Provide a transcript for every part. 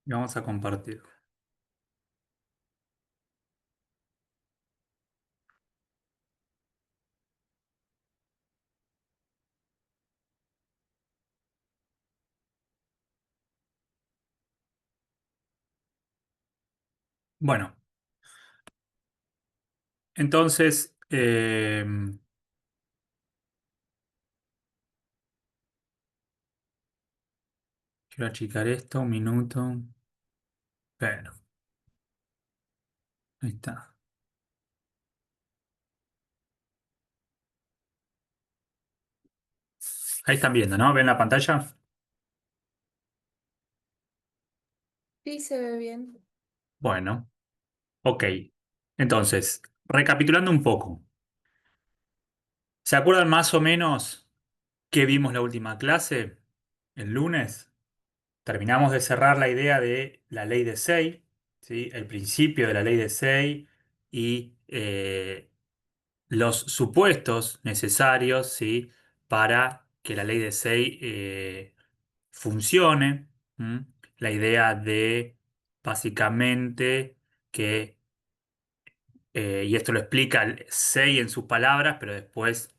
Y vamos a compartir. Bueno, entonces, quiero achicar esto un minuto. Pero, ahí está. Ahí están viendo, ¿no? ¿Ven la pantalla? Sí, se ve bien. Bueno, ok. Entonces, recapitulando un poco. ¿Se acuerdan más o menos qué vimos la última clase? El lunes. Terminamos de cerrar la idea de la ley de Say, ¿sí? El principio de la ley de Say y los supuestos necesarios, ¿sí? Para que la ley de Say funcione. ¿M? La idea de básicamente que, y esto lo explica Say en sus palabras, pero después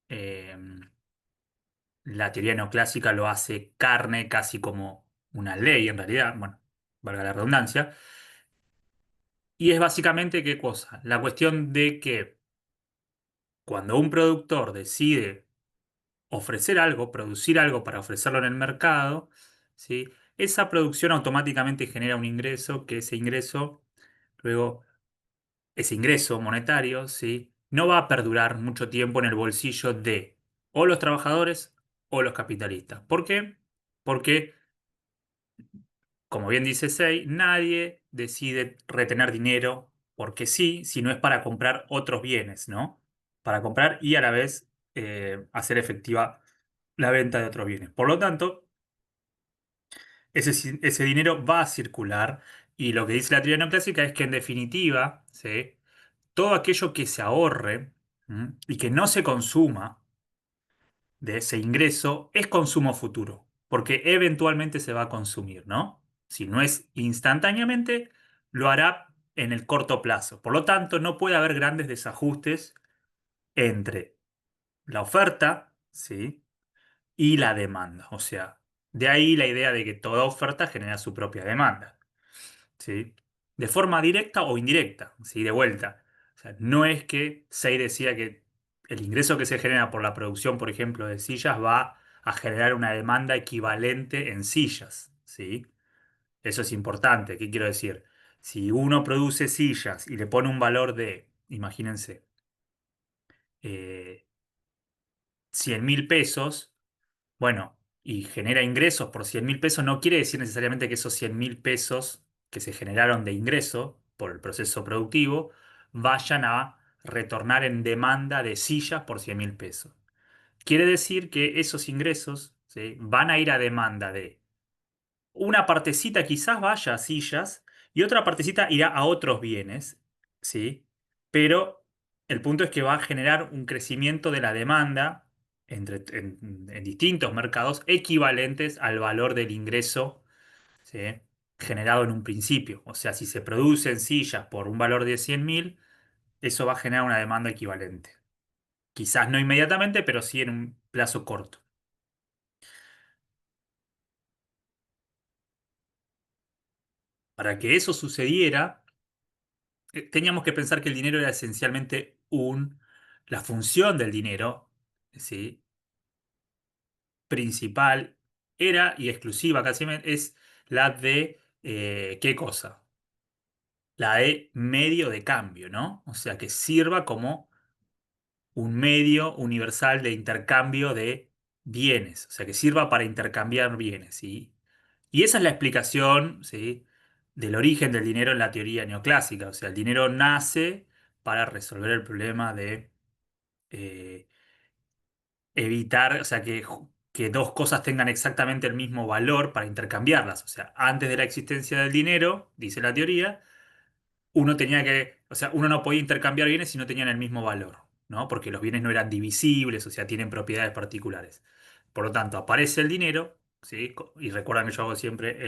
eh, la teoría neoclásica lo hace carne casi como una ley en realidad, bueno, valga la redundancia. Y es básicamente qué cosa, la cuestión de que cuando un productor decide ofrecer algo, producir algo para ofrecerlo en el mercado, ¿sí? Esa producción automáticamente genera un ingreso, que ese ingreso, luego, ese ingreso monetario, ¿sí? No va a perdurar mucho tiempo en el bolsillo de o los trabajadores o los capitalistas. ¿Por qué? Porque, como bien dice Say, nadie decide retener dinero porque sí, si no es para comprar otros bienes, ¿no? Para comprar y a la vez hacer efectiva la venta de otros bienes. Por lo tanto, ese dinero va a circular y lo que dice la teoría neoclásica es que en definitiva, ¿sí? Todo aquello que se ahorre, ¿m? Y que no se consuma de ese ingreso es consumo futuro, porque eventualmente se va a consumir, ¿no? Si no es instantáneamente, lo hará en el corto plazo. Por lo tanto, no puede haber grandes desajustes entre la oferta, ¿sí? Y la demanda. O sea, de ahí la idea de que toda oferta genera su propia demanda, ¿sí? De forma directa o indirecta, ¿sí? De vuelta. O sea, no es que Say decía que el ingreso que se genera por la producción, por ejemplo, de sillas va a generar una demanda equivalente en sillas, ¿sí? Eso es importante. ¿Qué quiero decir? Si uno produce sillas y le pone un valor de, imagínense, eh, 100.000 pesos, bueno, y genera ingresos por 100.000 pesos, no quiere decir necesariamente que esos 100.000 pesos que se generaron de ingreso por el proceso productivo vayan a retornar en demanda de sillas por 100.000 pesos. Quiere decir que esos ingresos, ¿sí? Van a ir a demanda de una partecita quizás vaya a sillas y otra partecita irá a otros bienes, ¿sí? Pero el punto es que va a generar un crecimiento de la demanda en distintos mercados equivalentes al valor del ingreso, ¿sí? Generado en un principio. O sea, si se producen sillas por un valor de 100.000, eso va a generar una demanda equivalente. Quizás no inmediatamente, pero sí en un plazo corto. Para que eso sucediera, teníamos que pensar que el dinero era esencialmente la función del dinero, ¿sí? Principal era y exclusiva casi es la de, ¿qué cosa? La de medio de cambio, ¿no? O sea, que sirva como un medio universal de intercambio de bienes, o sea, que sirva para intercambiar bienes, ¿sí? Y esa es la explicación, ¿sí? Del origen del dinero en la teoría neoclásica, o sea, el dinero nace para resolver el problema de eh, evitar, o sea, que dos cosas tengan exactamente el mismo valor para intercambiarlas. O sea, antes de la existencia del dinero, dice la teoría, uno tenía que, o sea, uno no podía intercambiar bienes si no tenían el mismo valor, ¿no? Porque los bienes no eran divisibles, o sea, tienen propiedades particulares. Por lo tanto, aparece el dinero, ¿sí? Y recuerdan que yo hago siempre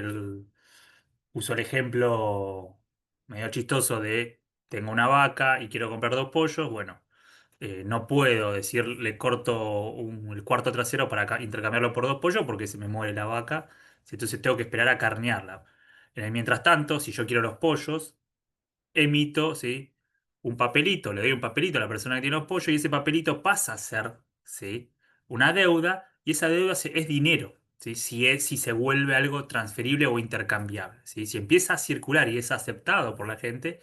uso el ejemplo medio chistoso de tengo una vaca y quiero comprar dos pollos. Bueno, no puedo decir le corto el cuarto trasero para intercambiarlo por dos pollos porque se me muere la vaca. Entonces tengo que esperar a carnearla. En el mientras tanto, si yo quiero los pollos, emito, ¿sí? Un papelito, le doy un papelito a la persona que tiene los pollos y ese papelito pasa a ser, ¿sí? Una deuda y esa deuda es dinero, ¿sí? Si se vuelve algo transferible o intercambiable, ¿sí? Si empieza a circular y es aceptado por la gente,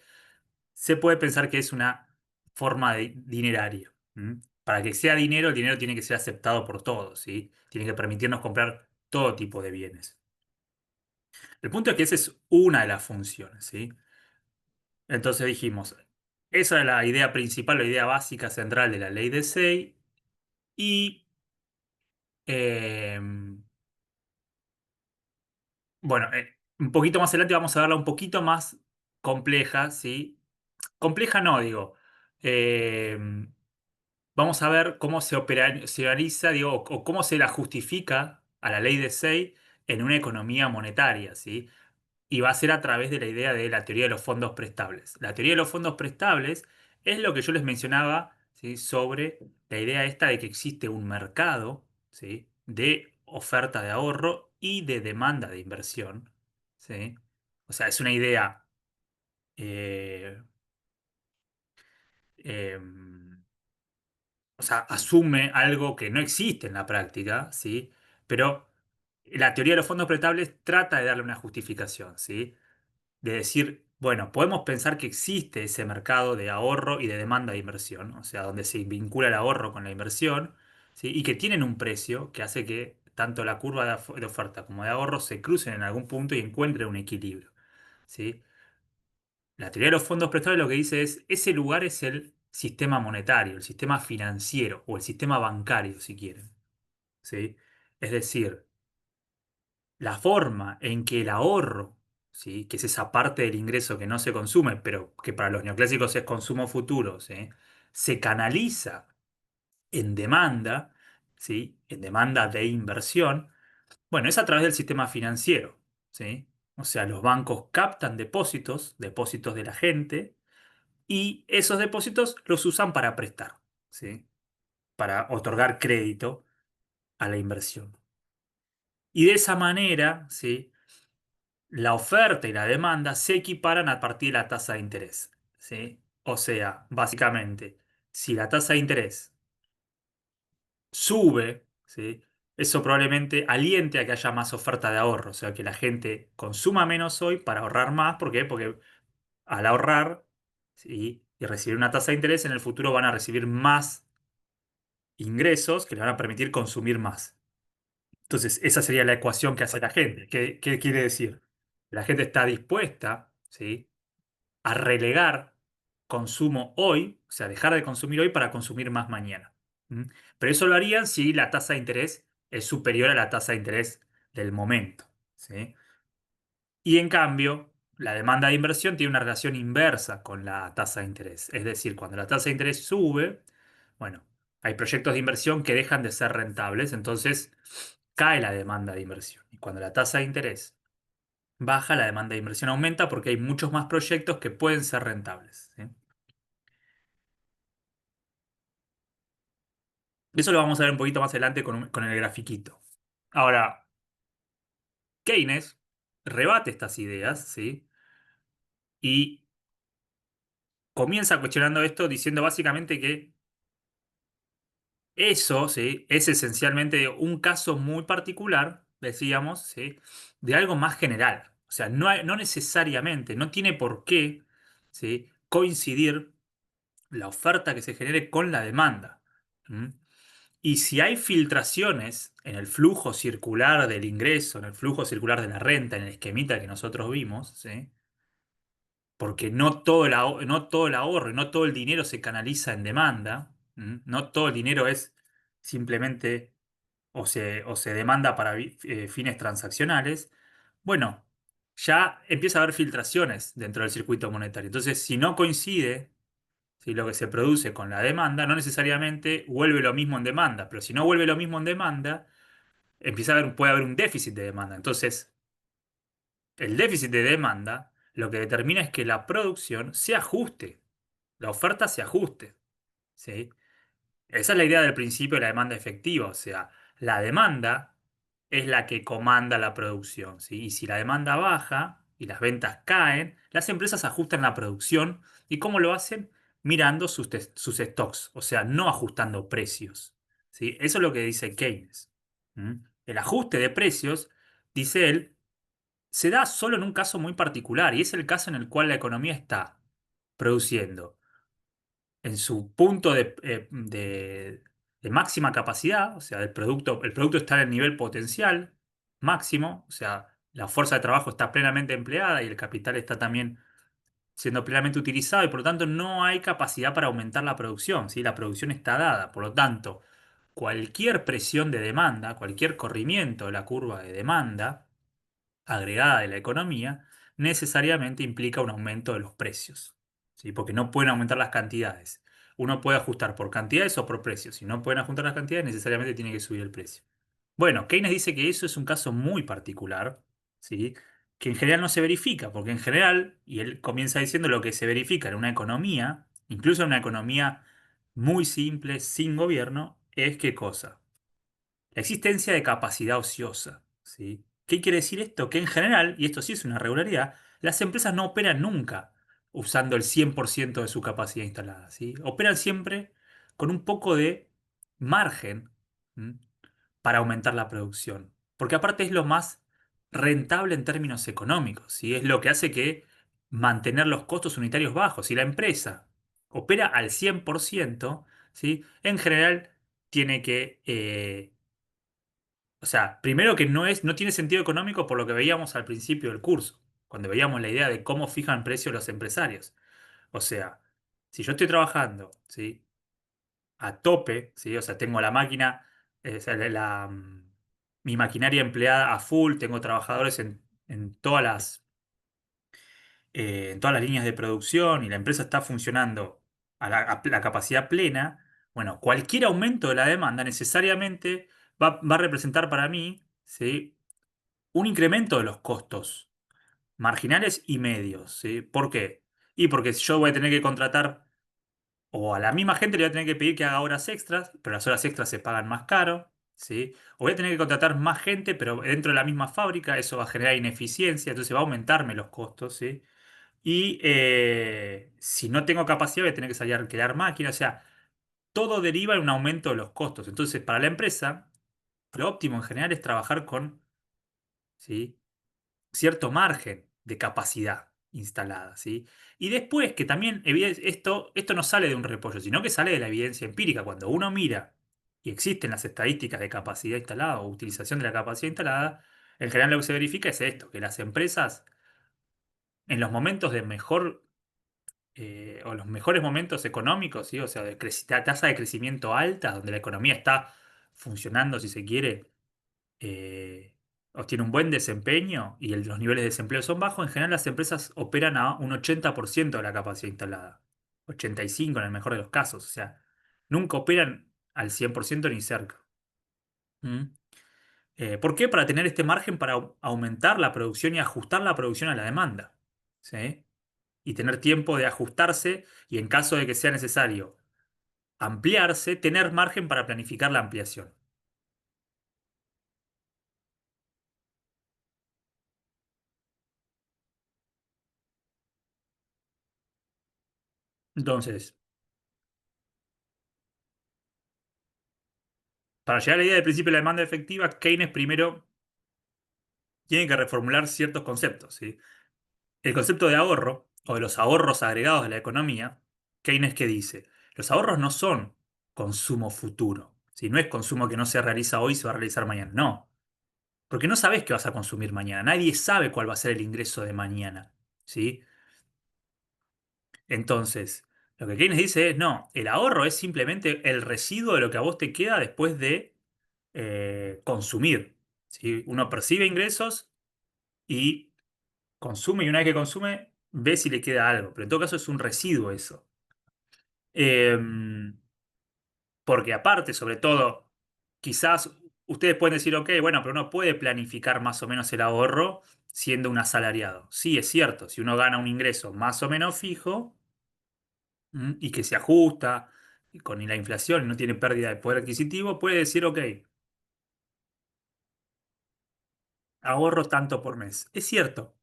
se puede pensar que es una forma de dineraria. ¿M? Para que sea dinero, el dinero tiene que ser aceptado por todos, ¿sí? Tiene que permitirnos comprar todo tipo de bienes. El punto es que esa es una de las funciones, ¿sí? Entonces dijimos, esa es la idea principal, la idea básica central de la ley de Say. Y eh, bueno, un poquito más adelante vamos a verla un poquito más compleja, ¿sí? Compleja no, digo. Eh, Vamos a ver cómo se organiza, digo, o cómo se la justifica a la ley de Say en una economía monetaria, ¿sí? Y va a ser a través de la idea de la teoría de los fondos prestables. La teoría de los fondos prestables es lo que yo les mencionaba, ¿sí? Sobre la idea esta de que existe un mercado, ¿sí? De oferta de ahorro y de demanda de inversión, ¿sí? O sea, es una idea eh, em, o sea, asume algo que no existe en la práctica, ¿sí? Pero la teoría de los fondos prestables trata de darle una justificación, ¿sí? De decir, bueno, podemos pensar que existe ese mercado de ahorro y de demanda de inversión, o sea, donde se vincula el ahorro con la inversión, ¿sí? Y que tienen un precio que hace que tanto la curva de oferta como de ahorro se crucen en algún punto y encuentren un equilibrio, ¿sí? La teoría de los fondos prestables lo que dice es, ese lugar es el sistema monetario, el sistema financiero o el sistema bancario, si quieren, ¿sí? Es decir, la forma en que el ahorro, ¿sí? Que es esa parte del ingreso que no se consume, pero que para los neoclásicos es consumo futuro, ¿sí? Se canaliza en demanda, ¿sí? En demanda de inversión, bueno, es a través del sistema financiero, ¿sí? O sea, los bancos captan depósitos, depósitos de la gente, y esos depósitos los usan para prestar, ¿sí? Para otorgar crédito a la inversión. Y de esa manera, ¿sí? La oferta y la demanda se equiparan a partir de la tasa de interés, ¿sí? O sea, básicamente, si la tasa de interés sube, ¿sí? Eso probablemente aliente a que haya más oferta de ahorro, o sea, que la gente consuma menos hoy para ahorrar más. ¿Por qué? Porque al ahorrar, ¿sí? Y recibir una tasa de interés, en el futuro van a recibir más ingresos que le van a permitir consumir más. Entonces, esa sería la ecuación que hace la gente. ¿Qué quiere decir? La gente está dispuesta, ¿sí? A relegar consumo hoy, o sea, dejar de consumir hoy para consumir más mañana. ¿Mm? Pero eso lo harían si la tasa de interés es superior a la tasa de interés del momento, ¿sí? Y en cambio, la demanda de inversión tiene una relación inversa con la tasa de interés. Es decir, cuando la tasa de interés sube, bueno, hay proyectos de inversión que dejan de ser rentables, entonces cae la demanda de inversión. Y cuando la tasa de interés baja, la demanda de inversión aumenta porque hay muchos más proyectos que pueden ser rentables, ¿sí? Eso lo vamos a ver un poquito más adelante con el grafiquito. Ahora, Keynes rebate estas ideas, ¿sí? Y comienza cuestionando esto diciendo básicamente que eso, ¿sí? Es esencialmente un caso muy particular, decíamos, ¿sí? De algo más general. O sea, no necesariamente, no tiene por qué, ¿sí? Coincidir la oferta que se genere con la demanda. ¿Mm? Y si hay filtraciones en el flujo circular del ingreso, en el flujo circular de la renta, en el esquemita que nosotros vimos, ¿sí? Porque no todo el ahorro y no todo el dinero se canaliza en demanda. No todo el dinero es simplemente o se demanda para fines transaccionales. Bueno, ya empieza a haber filtraciones dentro del circuito monetario. Entonces, si no coincide, si lo que se produce con la demanda, no necesariamente vuelve lo mismo en demanda, pero si no vuelve lo mismo en demanda, puede haber un déficit de demanda. Entonces, el déficit de demanda lo que determina es que la producción se ajuste, la oferta se ajuste, ¿sí? Esa es la idea del principio de la demanda efectiva, o sea, la demanda es la que comanda la producción, ¿sí? Y si la demanda baja y las ventas caen, las empresas ajustan la producción. ¿Y cómo lo hacen? Mirando sus stocks, o sea, no ajustando precios, ¿sí? Eso es lo que dice Keynes. ¿Mm? El ajuste de precios, dice él, se da solo en un caso muy particular, y es el caso en el cual la economía está produciendo en su punto de máxima capacidad, o sea, el producto está en el nivel potencial máximo, o sea, la fuerza de trabajo está plenamente empleada y el capital está también siendo plenamente utilizado y por lo tanto no hay capacidad para aumentar la producción, ¿sí? La producción está dada, por lo tanto, cualquier presión de demanda, cualquier corrimiento de la curva de demanda agregada de la economía, necesariamente implica un aumento de los precios, ¿sí? Porque no pueden aumentar las cantidades. Uno puede ajustar por cantidades o por precios. Si no pueden ajustar las cantidades, necesariamente tiene que subir el precio. Bueno, Keynes dice que eso es un caso muy particular, ¿sí? Que en general no se verifica, porque en general, y él comienza diciendo lo que se verifica en una economía, incluso en una economía muy simple, sin gobierno, es qué cosa. La existencia de capacidad ociosa, ¿sí? ¿Qué quiere decir esto? Que en general, y esto sí es una regularidad, las empresas no operan nunca usando el 100% de su capacidad instalada, ¿sí? Operan siempre con un poco de margen, ¿m? Para aumentar la producción. Porque aparte es lo más rentable en términos económicos, ¿sí? Es lo que hace que mantener los costos unitarios bajos. Si la empresa opera al 100%, ¿sí? En general tiene que o sea, primero que no tiene sentido económico por lo que veíamos al principio del curso, cuando veíamos la idea de cómo fijan precios los empresarios. O sea, si yo estoy trabajando, ¿sí? A tope, ¿sí? O sea, tengo la máquina, o sea, mi maquinaria empleada a full, tengo trabajadores en todas las líneas de producción y la empresa está funcionando a la capacidad plena, bueno, cualquier aumento de la demanda necesariamente va a representar para mí, ¿sí? Un incremento de los costos marginales y medios, ¿sí? ¿Por qué? Y porque yo voy a tener que contratar, o a la misma gente le voy a tener que pedir que haga horas extras, pero las horas extras se pagan más caro, ¿sí? O voy a tener que contratar más gente, pero dentro de la misma fábrica, eso va a generar ineficiencia, entonces va a aumentarme los costos, ¿sí? Y si no tengo capacidad, voy a tener que salir a alquilar máquinas, o sea, todo deriva en un aumento de los costos. Entonces, para la empresa, lo óptimo en general es trabajar con, ¿sí? Cierto margen de capacidad instalada, ¿sí? Y después que también esto no sale de un repollo, sino que sale de la evidencia empírica. Cuando uno mira y existen las estadísticas de capacidad instalada o utilización de la capacidad instalada, en general lo que se verifica es esto, que las empresas en los momentos de mejor o los mejores momentos económicos, ¿sí? O sea, de tasa de crecimiento alta, donde la economía está funcionando, si se quiere, obtiene un buen desempeño y los niveles de desempleo son bajos, en general las empresas operan a un 80% de la capacidad instalada. 85% en el mejor de los casos. O sea, nunca operan al 100% ni cerca. ¿Mm? ¿Por qué? Para tener este margen para aumentar la producción y ajustar la producción a la demanda. ¿Sí? Y tener tiempo de ajustarse y en caso de que sea necesario ampliarse, tener margen para planificar la ampliación. Entonces, para llegar a la idea del principio de la demanda efectiva, Keynes primero tiene que reformular ciertos conceptos, ¿sí? El concepto de ahorro, o de los ahorros agregados de la economía, Keynes que dice, los ahorros no son consumo futuro, ¿sí? No es consumo que no se realiza hoy y se va a realizar mañana, no. Porque no sabes qué vas a consumir mañana, nadie sabe cuál va a ser el ingreso de mañana, ¿sí? Entonces, lo que Keynes dice es, no, el ahorro es simplemente el residuo de lo que a vos te queda después de consumir, ¿sí? Uno percibe ingresos y consume y una vez que consume ve si le queda algo, pero en todo caso es un residuo eso. Porque aparte, sobre todo, quizás ustedes pueden decir, ok, bueno, pero uno puede planificar más o menos el ahorro siendo un asalariado. Sí, es cierto, si uno gana un ingreso más o menos fijo, y que se ajusta y con la inflación y no tiene pérdida de poder adquisitivo, puede decir, ok, ahorro tanto por mes. Es cierto,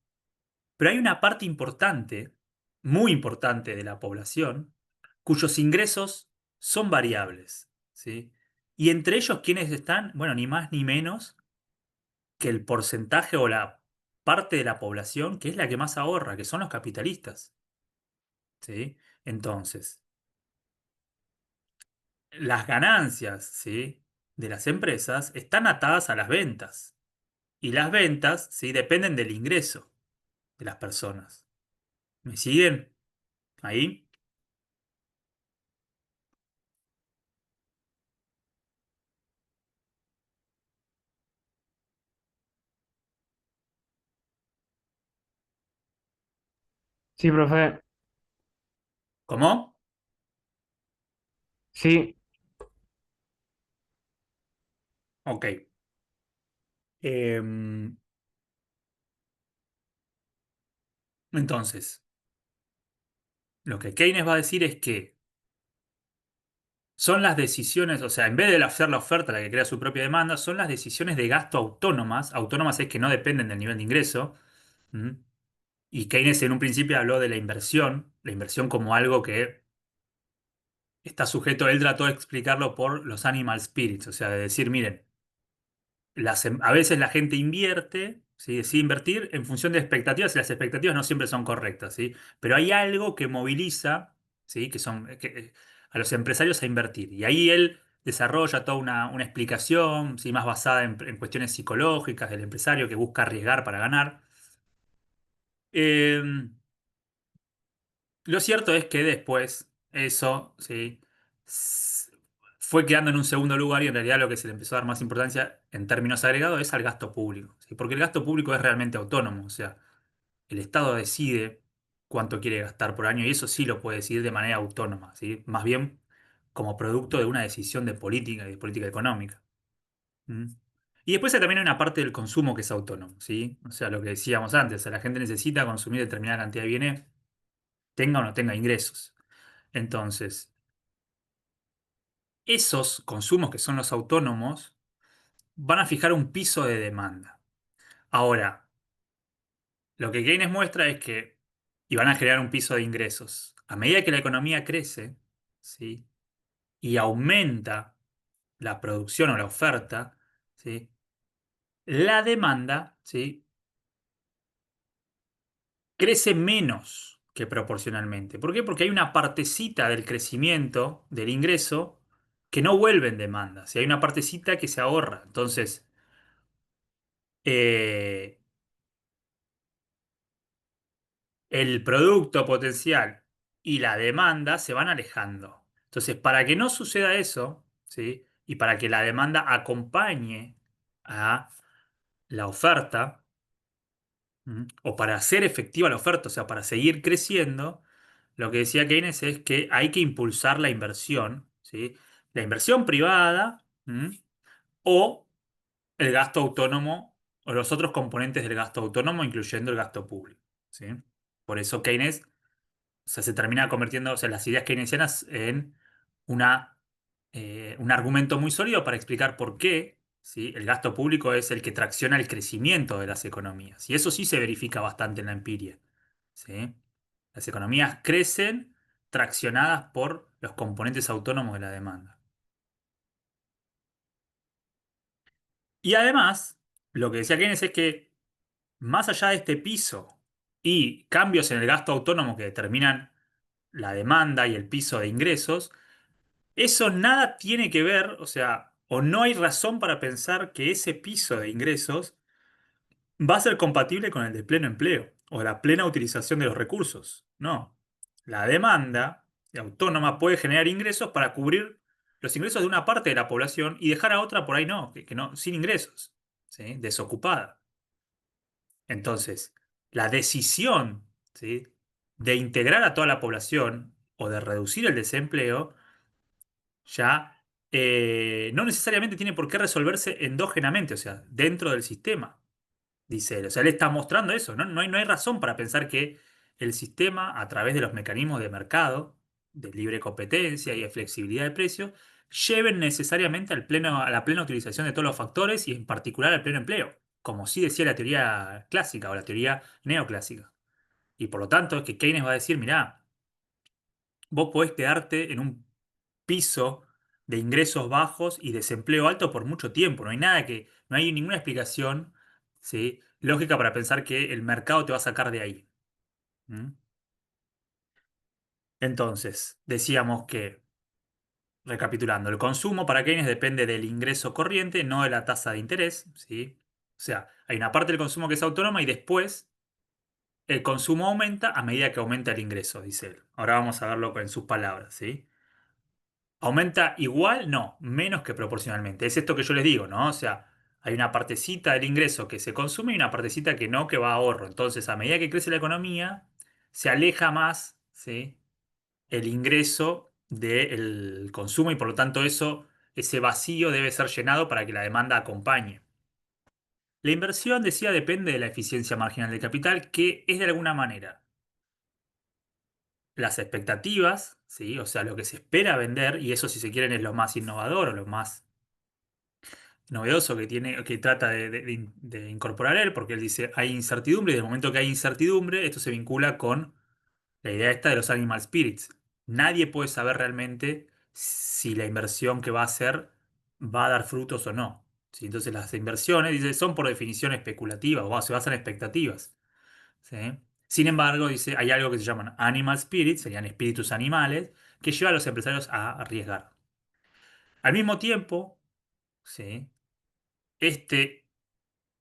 pero hay una parte importante, muy importante de la población, cuyos ingresos son variables, ¿sí? Y entre ellos, ¿quiénes están? Bueno, ni más ni menos que el porcentaje o la parte de la población que es la que más ahorra, que son los capitalistas, ¿sí? Entonces, las ganancias, ¿sí? de las empresas están atadas a las ventas. Y las ventas, ¿sí? dependen del ingreso de las personas. ¿Me siguen ahí? Sí, profe, ¿Cómo? sí, Ok. Em, entonces, lo que Keynes va a decir es que son las decisiones, o sea, en vez de hacer la oferta la que crea su propia demanda, son las decisiones de gasto autónomas. Autónomas es que no dependen del nivel de ingreso. ¿Mm? Y Keynes en un principio habló de la inversión como algo que está sujeto, él trató de explicarlo por los animal spirits, o sea, de decir, miren, a veces la gente invierte, ¿sí? Decide invertir en función de expectativas y las expectativas no siempre son correctas, ¿sí? Pero hay algo que moviliza, ¿sí? A los empresarios a invertir. Y ahí él desarrolla toda una explicación, ¿sí? Más basada en cuestiones psicológicas del empresario que busca arriesgar para ganar. Eh, lo cierto es que después eso, ¿sí? s- fue quedando en un segundo lugar y en realidad lo que se le empezó a dar más importancia en términos agregados es al gasto público, ¿sí? Porque el gasto público es realmente autónomo, o sea, el Estado decide cuánto quiere gastar por año y eso sí lo puede decidir de manera autónoma, ¿sí? Más bien como producto de una decisión de política y de política económica. ¿Mm? Y después también hay una parte del consumo que es autónomo, ¿sí? O sea, lo que decíamos antes, o sea, la gente necesita consumir determinada cantidad de bienes, tenga o no tenga ingresos. Entonces, esos consumos que son los autónomos van a fijar un piso de demanda. Ahora, lo que Keynes muestra es que y van a generar un piso de ingresos. A medida que la economía crece, ¿sí? y aumenta la producción o la oferta, ¿sí? la demanda, ¿sí? crece menos que proporcionalmente. ¿Por qué? Porque hay una partecita del crecimiento del ingreso que no vuelve en demanda. Si hay una partecita que se ahorra. Entonces, eh, el producto potencial y la demanda se van alejando. Entonces, para que no suceda eso, ¿sí? Y para que la demanda acompañe a la oferta, o para hacer efectiva la oferta, o sea, para seguir creciendo, lo que decía Keynes es que hay que impulsar la inversión, ¿sí? La inversión privada, o el gasto autónomo, o los otros componentes del gasto autónomo, incluyendo el gasto público, ¿sí? Por eso Keynes, o sea, se termina convirtiendo, o sea, las ideas keynesianas en una, un argumento muy sólido para explicar por qué, ¿sí? el gasto público es el que tracciona el crecimiento de las economías. Y eso sí se verifica bastante en la empiria, ¿sí? Las economías crecen traccionadas por los componentes autónomos de la demanda. Y además, lo que decía Keynes es que más allá de este piso y cambios en el gasto autónomo que determinan la demanda y el piso de ingresos, eso nada tiene que ver, o sea, o no hay razón para pensar que ese piso de ingresos va a ser compatible con el de pleno empleo o la plena utilización de los recursos. No. La demanda autónoma puede generar ingresos para cubrir los ingresos de una parte de la población y dejar a otra por ahí no, que no, sin ingresos, ¿sí? Desocupada. Entonces, la decisión, ¿sí? de integrar a toda la población o de reducir el desempleo ya no necesariamente tiene por qué resolverse endógenamente, o sea, dentro del sistema, dice él. O sea, él está mostrando eso, ¿no? No hay razón para pensar que el sistema, a través de los mecanismos de mercado, de libre competencia y de flexibilidad de precios, lleven necesariamente a la plena utilización de todos los factores y en particular al pleno empleo, como sí decía la teoría clásica o la teoría neoclásica. Y por lo tanto, es que Keynes va a decir, mirá, vos podés quedarte en un piso de ingresos bajos y desempleo alto por mucho tiempo. No hay ninguna explicación, ¿sí?, lógica para pensar que el mercado te va a sacar de ahí. ¿Mm? Entonces, decíamos que, recapitulando, el consumo para Keynes depende del ingreso corriente, no de la tasa de interés, ¿sí? O sea, hay una parte del consumo que es autónoma y después el consumo aumenta a medida que aumenta el ingreso, dice él. Ahora vamos a verlo en sus palabras, ¿sí? ¿Aumenta igual? No, menos que proporcionalmente. Es esto que yo les digo, ¿no? O sea, hay una partecita del ingreso que se consume y una partecita que no, que va a ahorro. Entonces, a medida que crece la economía, se aleja más, ¿sí?, el ingreso del consumo y por lo tanto ese vacío debe ser llenado para que la demanda acompañe. La inversión, decía, depende de la eficiencia marginal del capital, que es de alguna manera las expectativas, ¿sí? O sea, lo que se espera vender, y eso si se quieren es lo más innovador o lo más novedoso que trata de incorporar él, porque él dice, hay incertidumbre, y desde el momento que hay incertidumbre, esto se vincula con la idea esta de los animal spirits. Nadie puede saber realmente si la inversión que va a hacer va a dar frutos o no. ¿Sí? Entonces las inversiones, dice, son por definición especulativas o se basan en expectativas. ¿Sí? Sin embargo, dice, hay algo que se llaman animal spirits, serían espíritus animales, que lleva a los empresarios a arriesgar. Al mismo tiempo, ¿sí?, este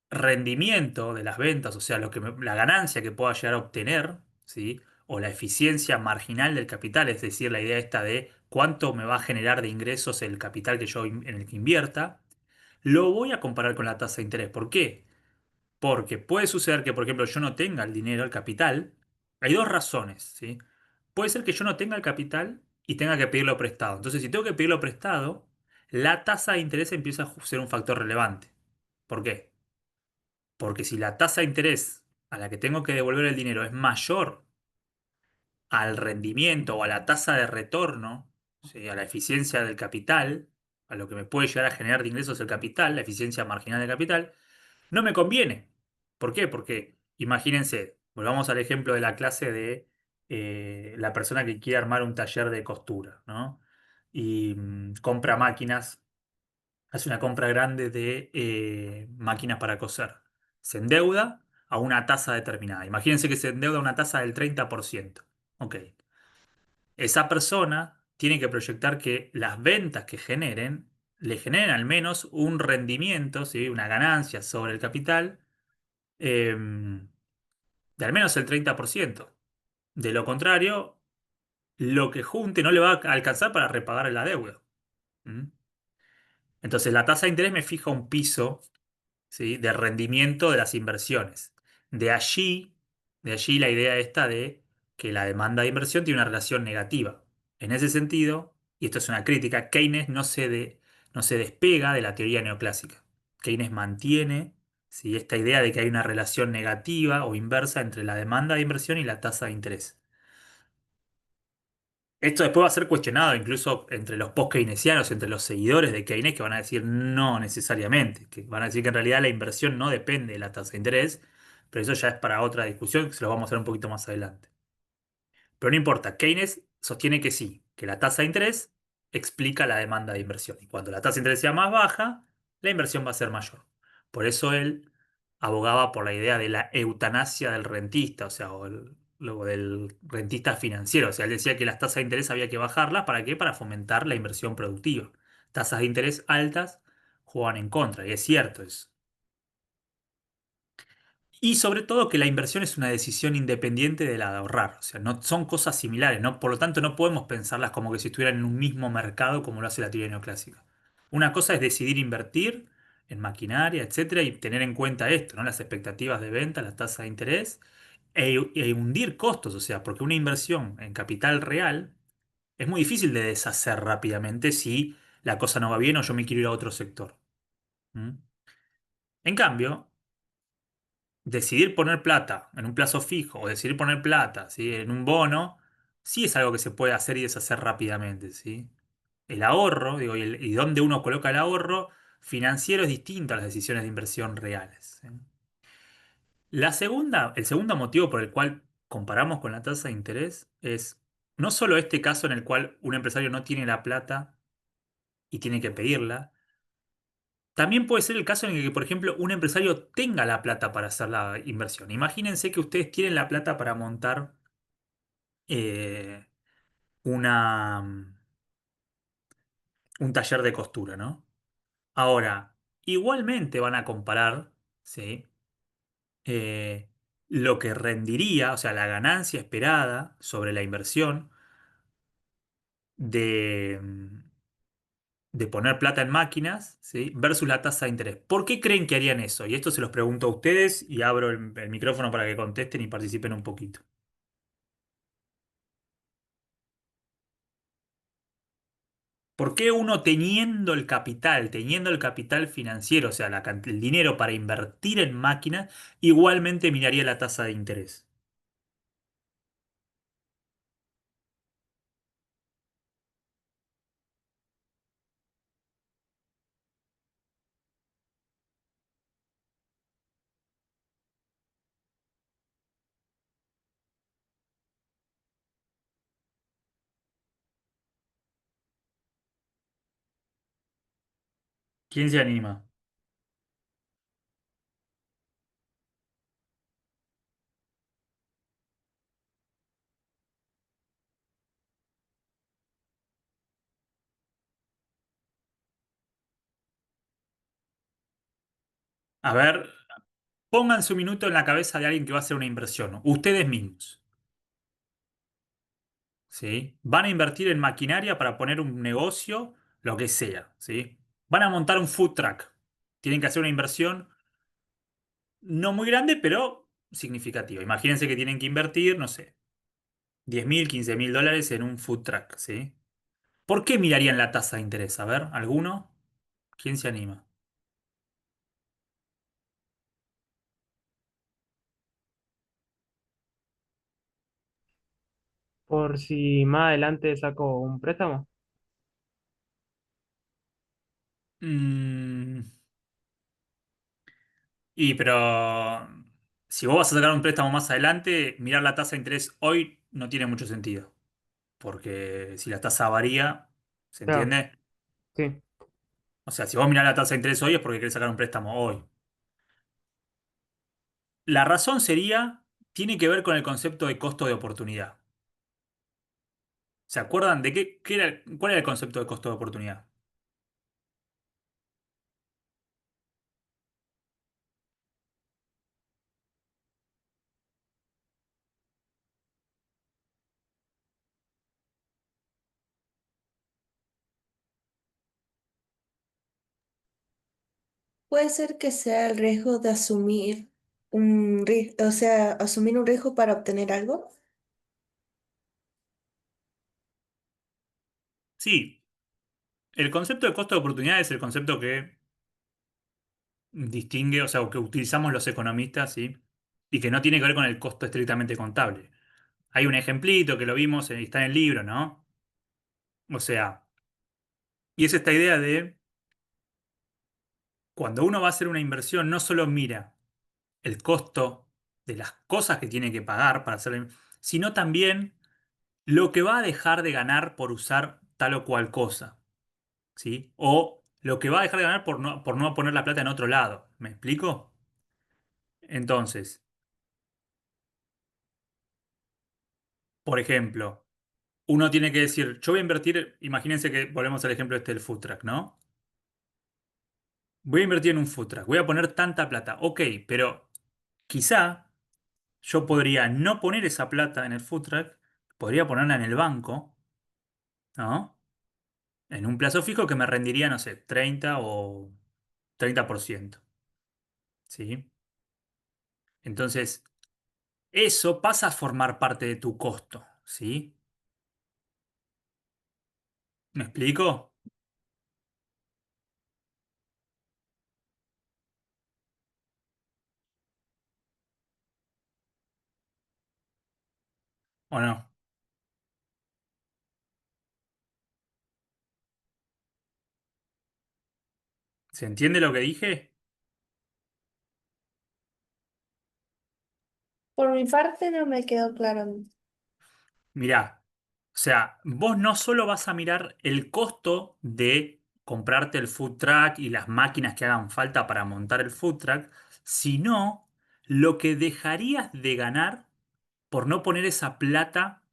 rendimiento de las ventas, o sea, la ganancia que pueda llegar a obtener, ¿sí?, o la eficiencia marginal del capital, es decir, la idea esta de cuánto me va a generar de ingresos el capital que en el que invierta, lo voy a comparar con la tasa de interés. ¿Por qué? Porque puede suceder que, por ejemplo, yo no tenga el dinero, el capital. Hay dos razones, ¿sí? Puede ser que yo no tenga el capital y tenga que pedirlo prestado. Entonces, si tengo que pedirlo prestado, la tasa de interés empieza a ser un factor relevante. ¿Por qué? Porque si la tasa de interés a la que tengo que devolver el dinero es mayor al rendimiento o a la tasa de retorno, ¿sí?, a la eficiencia del capital, a lo que me puede llegar a generar de ingresos el capital, la eficiencia marginal del capital, no me conviene. ¿Por qué? Porque imagínense, volvamos al ejemplo de la clase de la persona que quiere armar un taller de costura, ¿no? Y compra máquinas, hace una compra grande de máquinas para coser. Se endeuda a una tasa determinada. Imagínense que se endeuda a una tasa del 30%. Ok. Esa persona tiene que proyectar que las ventas que generen le generen al menos un rendimiento, ¿sí?, una ganancia sobre el capital, de al menos el 30%. De lo contrario, lo que junte no le va a alcanzar para repagar la deuda. ¿Mm? Entonces, la tasa de interés me fija un piso, ¿sí?, de rendimiento de las inversiones. De allí, de allí la idea esta de que la demanda de inversión tiene una relación negativa. En ese sentido, y esto es una crítica, Keynes no se despega de la teoría neoclásica. Keynes mantiene, ¿sí?, esta idea de que hay una relación negativa o inversa entre la demanda de inversión y la tasa de interés. Esto después va a ser cuestionado incluso entre los post-keynesianos, entre los seguidores de Keynes, que van a decir no necesariamente, que van a decir que en realidad la inversión no depende de la tasa de interés, pero eso ya es para otra discusión, que se lo vamos a ver un poquito más adelante. Pero no importa, Keynes sostiene que sí, que la tasa de interés explica la demanda de inversión. Y cuando la tasa de interés sea más baja, la inversión va a ser mayor. Por eso él abogaba por la idea de la eutanasia del rentista, o sea, lo del rentista financiero. O sea, él decía que las tasas de interés había que bajarlas. ¿Para qué? Para fomentar la inversión productiva. Tasas de interés altas juegan en contra, y es cierto eso. Y sobre todo que la inversión es una decisión independiente de la de ahorrar. O sea, no son cosas similares, ¿no? Por lo tanto, no podemos pensarlas como que si estuvieran en un mismo mercado como lo hace la teoría neoclásica. Una cosa es decidir invertir en maquinaria, etcétera, y tener en cuenta esto, ¿no? Las expectativas de venta, la tasa de interés, e hundir costos. O sea, porque una inversión en capital real es muy difícil de deshacer rápidamente si la cosa no va bien o yo me quiero ir a otro sector. ¿Mm? En cambio, decidir poner plata en un plazo fijo o decidir poner plata, ¿sí? En un bono, sí es algo que se puede hacer y deshacer rápidamente, ¿sí? El ahorro, digo, y dónde uno coloca el ahorro financiero es distinto a las decisiones de inversión reales, ¿sí? El segundo motivo por el cual comparamos con la tasa de interés es no solo este caso en el cual un empresario no tiene la plata y tiene que pedirla, también puede ser el caso en el que, por ejemplo, un empresario tenga la plata para hacer la inversión. Imagínense que ustedes tienen la plata para montar eh, una, un taller de costura, ¿no? Ahora, igualmente van a comparar, ¿sí? eh, lo que rendiría, o sea, la ganancia esperada sobre la inversión de, de poner plata en máquinas, ¿sí? Versus la tasa de interés. ¿Por qué creen que harían eso? Y esto se los pregunto a ustedes y abro el micrófono para que contesten y participen un poquito. ¿Por qué uno teniendo el capital financiero, o sea, el dinero para invertir en máquinas, igualmente miraría la tasa de interés? ¿Quién se anima? A ver, pongan su minuto en la cabeza de alguien que va a hacer una inversión. Ustedes mismos, ¿sí? Van a invertir en maquinaria para poner un negocio, lo que sea, ¿sí? Van a montar un food truck. Tienen que hacer una inversión no muy grande, pero significativa. Imagínense que tienen que invertir, no sé, 10.000, 15.000 dólares en un food truck, ¿sí? ¿Por qué mirarían la tasa de interés? A ver, ¿alguno? ¿Quién se anima? Por si más adelante saco un préstamo. Mm, pero si vos vas a sacar un préstamo más adelante, mirar la tasa de interés hoy no tiene mucho sentido. Porque si la tasa varía, ¿se Claro, entiende? sí. O sea, si vos mirás la tasa de interés hoy es porque querés sacar un préstamo hoy. La razón tiene que ver con el concepto de costo de oportunidad. ¿Se acuerdan de cuál era el concepto de costo de oportunidad? Puede ser que sea el riesgo de asumir un riesgo, o sea, asumir un riesgo para obtener algo. Sí, el concepto de costo de oportunidad es el concepto que distingue, o sea, o que utilizamos los economistas, ¿sí? Y que no tiene que ver con el costo estrictamente contable. Hay un ejemplito que lo vimos, está en el libro, ¿no? O sea, y es esta idea de cuando uno va a hacer una inversión, no solo mira el costo de las cosas que tiene que pagar para hacer, sino también lo que va a dejar de ganar por usar tal o cual cosa, ¿sí? O lo que va a dejar de ganar por no poner la plata en otro lado. ¿Me explico? Entonces, por ejemplo, uno tiene que decir, yo voy a invertir, imagínense que volvemos al ejemplo este del food truck, ¿no? Voy a invertir en un food truck, voy a poner tanta plata. Ok, pero quizá yo podría no poner esa plata en el food truck, podría ponerla en el banco, ¿no? En un plazo fijo que me rendiría, no sé, 30 o 30%, ¿sí? Entonces, eso pasa a formar parte de tu costo, ¿sí? ¿Me explico? ¿O no? ¿Se entiende lo que dije? Por mi parte no me quedó claro. Mirá, o sea, vos no solo vas a mirar el costo de comprarte el food truck y las máquinas que hagan falta para montar el food truck, sino lo que dejarías de ganar por no poner esa plata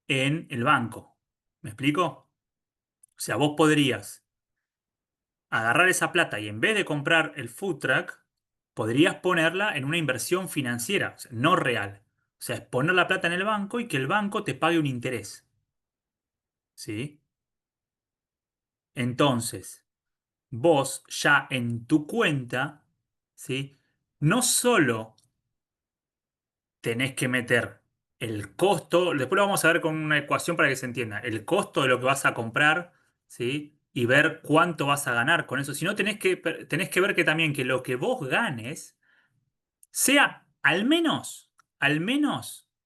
en el banco. ¿Me explico? O sea, vos podrías agarrar esa plata y en vez de comprar el food truck, podrías ponerla en una inversión financiera, o sea, no real. O sea, es poner la plata en el banco y que el banco te pague un interés. ¿Sí? Entonces, vos ya en tu cuenta, ¿sí? No solo tenés que meter el costo, después lo vamos a ver con una ecuación para que se entienda, el costo de lo que vas a comprar, ¿sí? Y ver cuánto vas a ganar con eso, sino tenés que ver que también que lo que vos ganes sea al menos,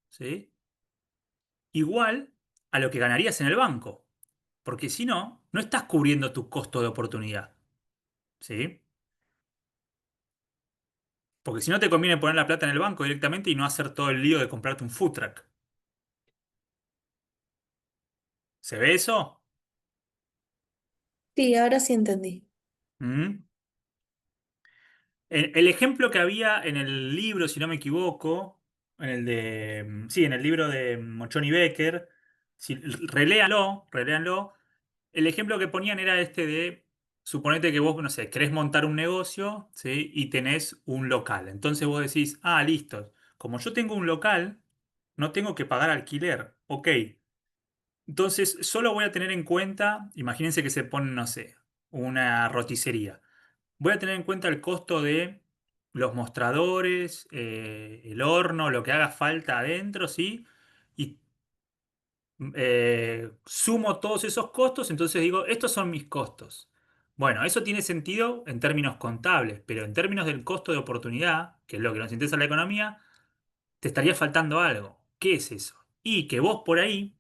¿sí? Igual a lo que ganarías en el banco, porque si no, no estás cubriendo tu costo de oportunidad, ¿sí? Porque si no te conviene poner la plata en el banco directamente y no hacer todo el lío de comprarte un food truck. ¿Se ve eso? Sí, ahora sí entendí. ¿Mm? El ejemplo que había en el libro, si no me equivoco, en el de, sí, en el libro de Mochoni Becker, si, reléanlo, el ejemplo que ponían era este de, suponete que vos, no sé, querés montar un negocio, ¿sí? Y tenés un local. Entonces vos decís, ah, listo, como yo tengo un local, no tengo que pagar alquiler. Ok, entonces, solo voy a tener en cuenta, imagínense que se pone, no sé, una roticería. Voy a tener en cuenta el costo de los mostradores, el horno, lo que haga falta adentro, ¿sí? Y sumo todos esos costos, entonces digo, estos son mis costos. Bueno, eso tiene sentido en términos contables, pero en términos del costo de oportunidad, que es lo que nos interesa en la economía, te estaría faltando algo. ¿Qué es eso? Y que vos por ahí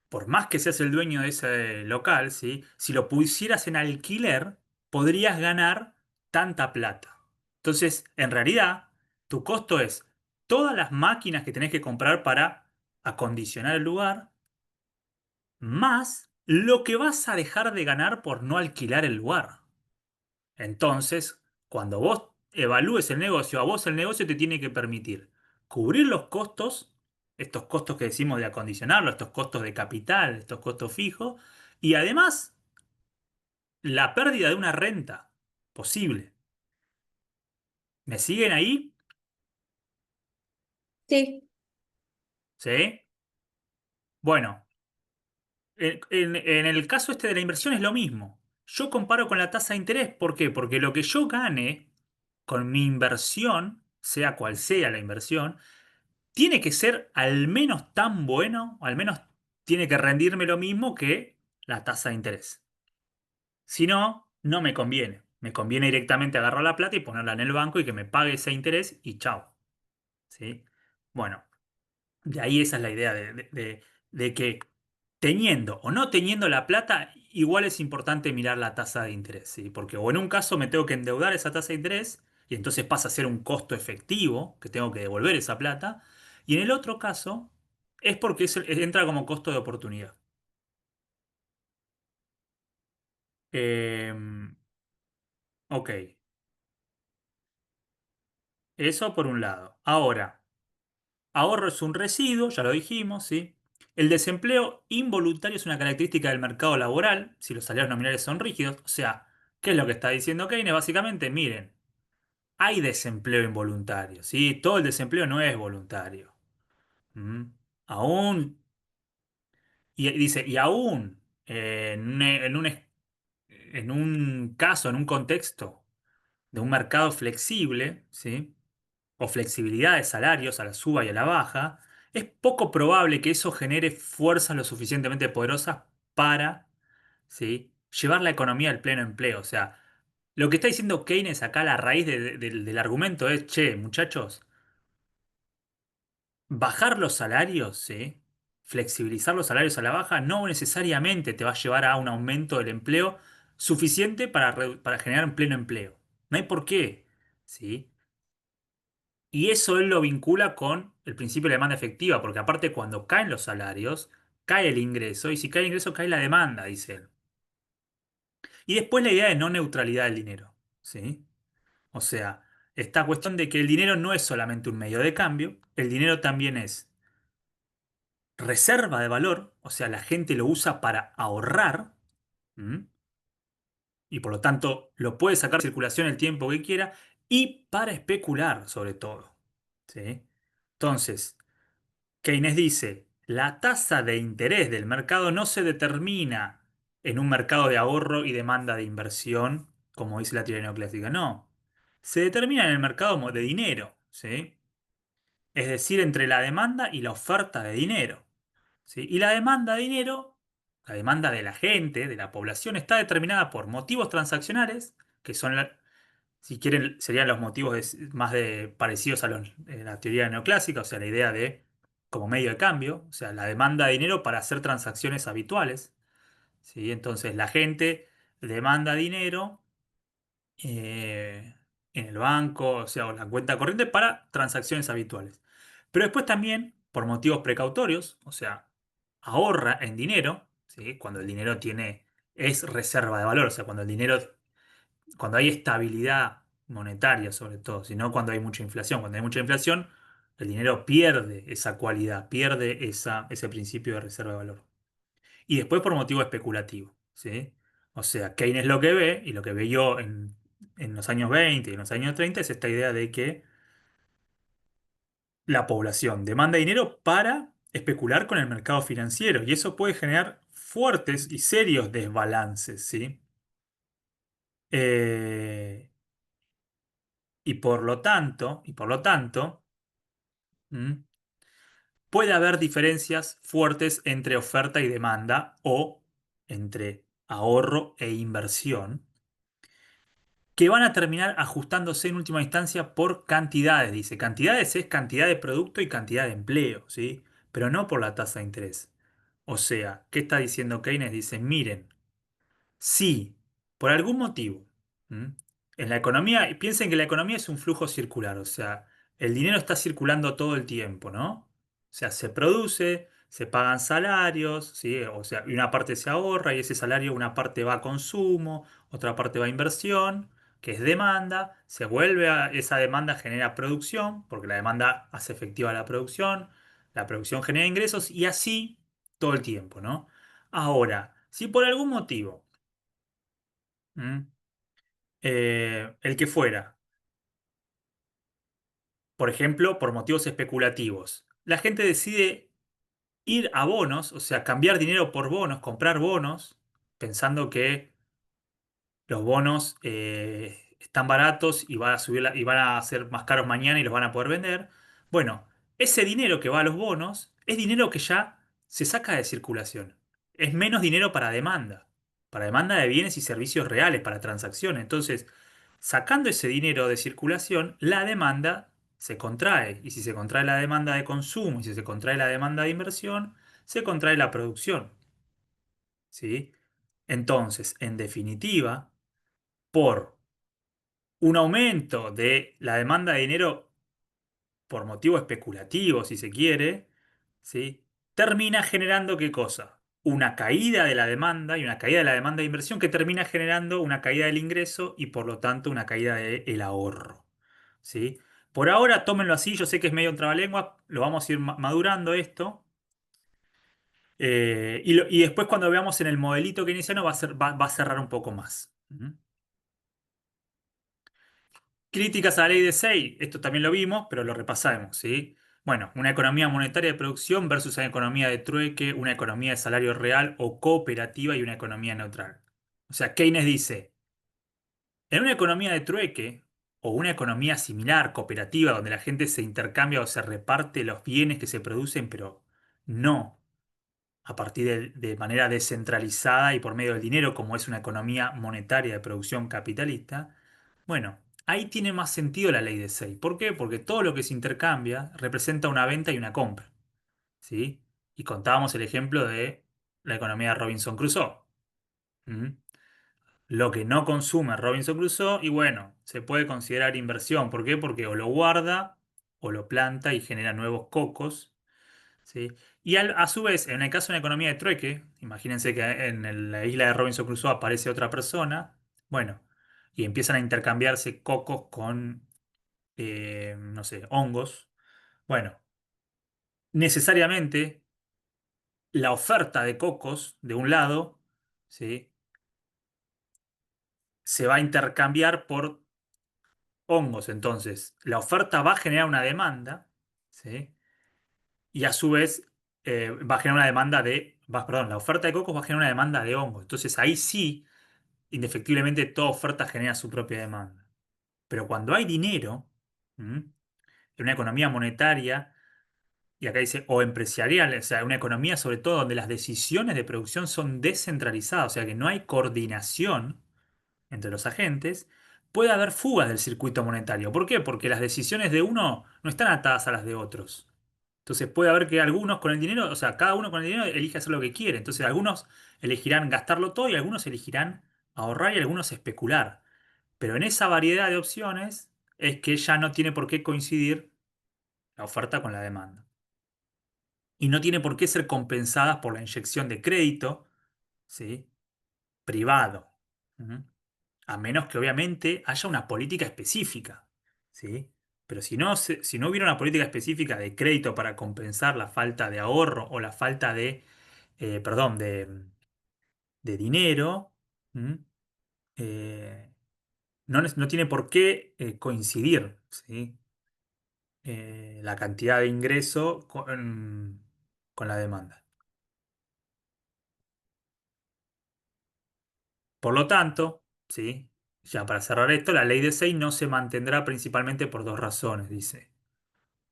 por más que seas el dueño de ese local, ¿sí? Si lo pusieras en alquiler, podrías ganar tanta plata. Entonces, en realidad, tu costo es todas las máquinas que tenés que comprar para acondicionar el lugar, más lo que vas a dejar de ganar por no alquilar el lugar. Entonces, cuando vos evalúes el negocio, a vos el negocio te tiene que permitir cubrir los costos, estos costos que decimos de acondicionarlo, estos costos de capital, estos costos fijos, y además la pérdida de una renta posible. ¿Me siguen ahí? Sí, ¿Sí? Bueno, en el caso este de la inversión es lo mismo. Yo comparo con la tasa de interés. ¿Por qué? Porque lo que yo gane con mi inversión, sea cual sea la inversión, tiene que ser al menos tan bueno, o al menos tiene que rendirme lo mismo que la tasa de interés. Si no, no me conviene. Me conviene directamente agarrar la plata y ponerla en el banco y que me pague ese interés y chao. ¿Sí? Bueno, de ahí esa es la idea de que teniendo o no teniendo la plata, igual es importante mirar la tasa de interés, ¿sí? Porque o en un caso me tengo que endeudar esa tasa de interés y entonces pasa a ser un costo efectivo, que tengo que devolver esa plata, y en el otro caso es porque entra como costo de oportunidad. Eh, ok, eso por un lado. Ahora, ahorro es un residuo, ya lo dijimos, ¿sí? El desempleo involuntario es una característica del mercado laboral, si los salarios nominales son rígidos. O sea, ¿qué es lo que está diciendo Keynes? Básicamente, miren, hay desempleo involuntario, ¿sí? Todo el desempleo no es voluntario. ¿Mm? Aún, y dice, y aún en un caso, en un contexto de un mercado flexible, ¿sí? O flexibilidad de salarios a la suba y a la baja, es poco probable que eso genere fuerzas lo suficientemente poderosas para, ¿sí? Llevar la economía al pleno empleo. O sea, lo que está diciendo Keynes acá, la raíz del argumento es, che, muchachos, bajar los salarios, ¿sí? Flexibilizar los salarios a la baja no necesariamente te va a llevar a un aumento del empleo suficiente para generar un pleno empleo. No hay por qué, ¿sí? Y eso él lo vincula con el principio de la demanda efectiva, porque aparte cuando caen los salarios, cae el ingreso, y si cae el ingreso, cae la demanda, dice él. Y después la idea de no neutralidad del dinero, ¿sí? O sea, esta cuestión de que el dinero no es solamente un medio de cambio, el dinero también es reserva de valor, o sea, la gente lo usa para ahorrar, ¿m? Y por lo tanto lo puede sacar de circulación el tiempo que quiera, y para especular sobre todo, ¿sí? Entonces, Keynes dice, la tasa de interés del mercado no se determina en un mercado de ahorro y demanda de inversión, como dice la teoría neoclásica, no. Se determina en el mercado de dinero, ¿sí? Es decir, entre la demanda y la oferta de dinero, ¿sí? Y la demanda de dinero, la demanda de la gente, de la población, está determinada por motivos transaccionales, que son, si quieren, serían los motivos parecidos a la teoría neoclásica, o sea, la idea de como medio de cambio, o sea, la demanda de dinero para hacer transacciones habituales, ¿sí? Entonces, la gente demanda dinero eh, en el banco, o sea, o la cuenta corriente para transacciones habituales. Pero después también, por motivos precautorios, o sea, ahorra en dinero, ¿sí? Cuando el dinero es reserva de valor, o sea, cuando hay estabilidad monetaria sobre todo, sino cuando hay mucha inflación. Cuando hay mucha inflación, el dinero pierde esa cualidad, pierde ese principio de reserva de valor. Y después por motivo especulativo, ¿sí? O sea, Keynes lo que ve, y lo que yo en los años 20 y en los años 30 es esta idea de que la población demanda dinero para especular con el mercado financiero, y eso puede generar fuertes y serios desbalances, ¿sí? Eh, y por lo tanto, ¿m? Puede haber diferencias fuertes entre oferta y demanda o entre ahorro e inversión que van a terminar ajustándose en última instancia por cantidades. Dice, cantidades es cantidad de producto y cantidad de empleo, ¿sí? Pero no por la tasa de interés. O sea, ¿qué está diciendo Keynes? Dice, miren, si por algún motivo, ¿m? En la economía, piensen que la economía es un flujo circular, o sea, el dinero está circulando todo el tiempo, ¿no? O sea, se produce, se pagan salarios, ¿sí? O sea, y una parte se ahorra y ese salario, una parte va a consumo, otra parte va a inversión, que es demanda, esa demanda genera producción, porque la demanda hace efectiva la producción genera ingresos y así todo el tiempo, ¿no? Ahora, si por algún motivo, ¿m? El que fuera, por ejemplo, por motivos especulativos, la gente decide ir a bonos, o sea, cambiar dinero por bonos, comprar bonos, pensando que los bonos están baratos y y van a ser más caros mañana y los van a poder vender. Bueno, ese dinero que va a los bonos es dinero que ya se saca de circulación. Es menos dinero para demanda de bienes y servicios reales, para transacciones. Entonces, sacando ese dinero de circulación, la demanda se contrae. Y si se contrae la demanda de consumo y si se contrae la demanda de inversión, se contrae la producción. ¿Sí? Entonces, en definitiva, por un aumento de la demanda de dinero por motivo especulativo, si se quiere, ¿sí? Termina generando ¿qué cosa? Una caída de la demanda y una caída de la demanda de inversión que termina generando una caída del ingreso y por lo tanto una caída del ahorro, ¿sí? Por ahora, tómenlo así, yo sé que es medio un trabalengua, lo vamos a ir madurando esto. Y después cuando veamos en el modelito keynesiano va a cerrar un poco más. ¿Mm? Críticas a la ley de Say, esto también lo vimos, pero lo repasamos, ¿sí? Bueno, una economía monetaria de producción versus una economía de trueque, una economía de salario real o cooperativa y una economía neutral. O sea, Keynes dice, en una economía de trueque o una economía similar, cooperativa, donde la gente se intercambia o se reparte los bienes que se producen, pero no a partir de manera descentralizada y por medio del dinero, como es una economía monetaria de producción capitalista, bueno. ahí tiene más sentido la ley de 6. ¿Por qué? Porque todo lo que se intercambia representa una venta y una compra, ¿sí? Y contábamos el ejemplo de la economía de Robinson Crusoe. ¿Mm? Lo que no consume Robinson Crusoe, y bueno, se puede considerar inversión. ¿Por qué? Porque o lo guarda o lo planta y genera nuevos cocos, ¿sí? Y a su vez, en el caso de una economía de trueque, imagínense que la isla de Robinson Crusoe aparece otra persona, bueno, y empiezan a intercambiarse cocos con, no sé, hongos. Bueno, necesariamente la oferta de cocos de un lado, ¿sí? Se va a intercambiar por hongos. Entonces, la oferta va a generar una demanda, ¿sí? Y a su vez va a generar una demanda perdón, la oferta de cocos va a generar una demanda de hongos. Entonces, ahí sí, indefectiblemente, toda oferta genera su propia demanda. Pero cuando hay dinero, ¿m? En una economía monetaria, y acá dice, o empresarial, o sea, una economía sobre todo donde las decisiones de producción son descentralizadas, o sea, que no hay coordinación entre los agentes, puede haber fugas del circuito monetario. ¿Por qué? Porque las decisiones de uno no están atadas a las de otros. Entonces puede haber que algunos con el dinero, o sea, cada uno con el dinero elige hacer lo que quiere. Entonces algunos elegirán gastarlo todo y algunos elegirán ahorrar y algunos especular. Pero en esa variedad de opciones es que ya no tiene por qué coincidir la oferta con la demanda. Y no tiene por qué ser compensadas por la inyección de crédito, ¿sí? Privado. ¿Mm? A menos que obviamente haya una política específica, ¿sí? Pero si no hubiera una política específica de crédito para compensar la falta de ahorro o la falta perdón, de dinero, ¿m? No tiene por qué coincidir, ¿sí? La cantidad de ingreso con la demanda. Por lo tanto, ¿sí? Ya para cerrar esto, la ley de 6 no se mantendrá principalmente por dos razones, dice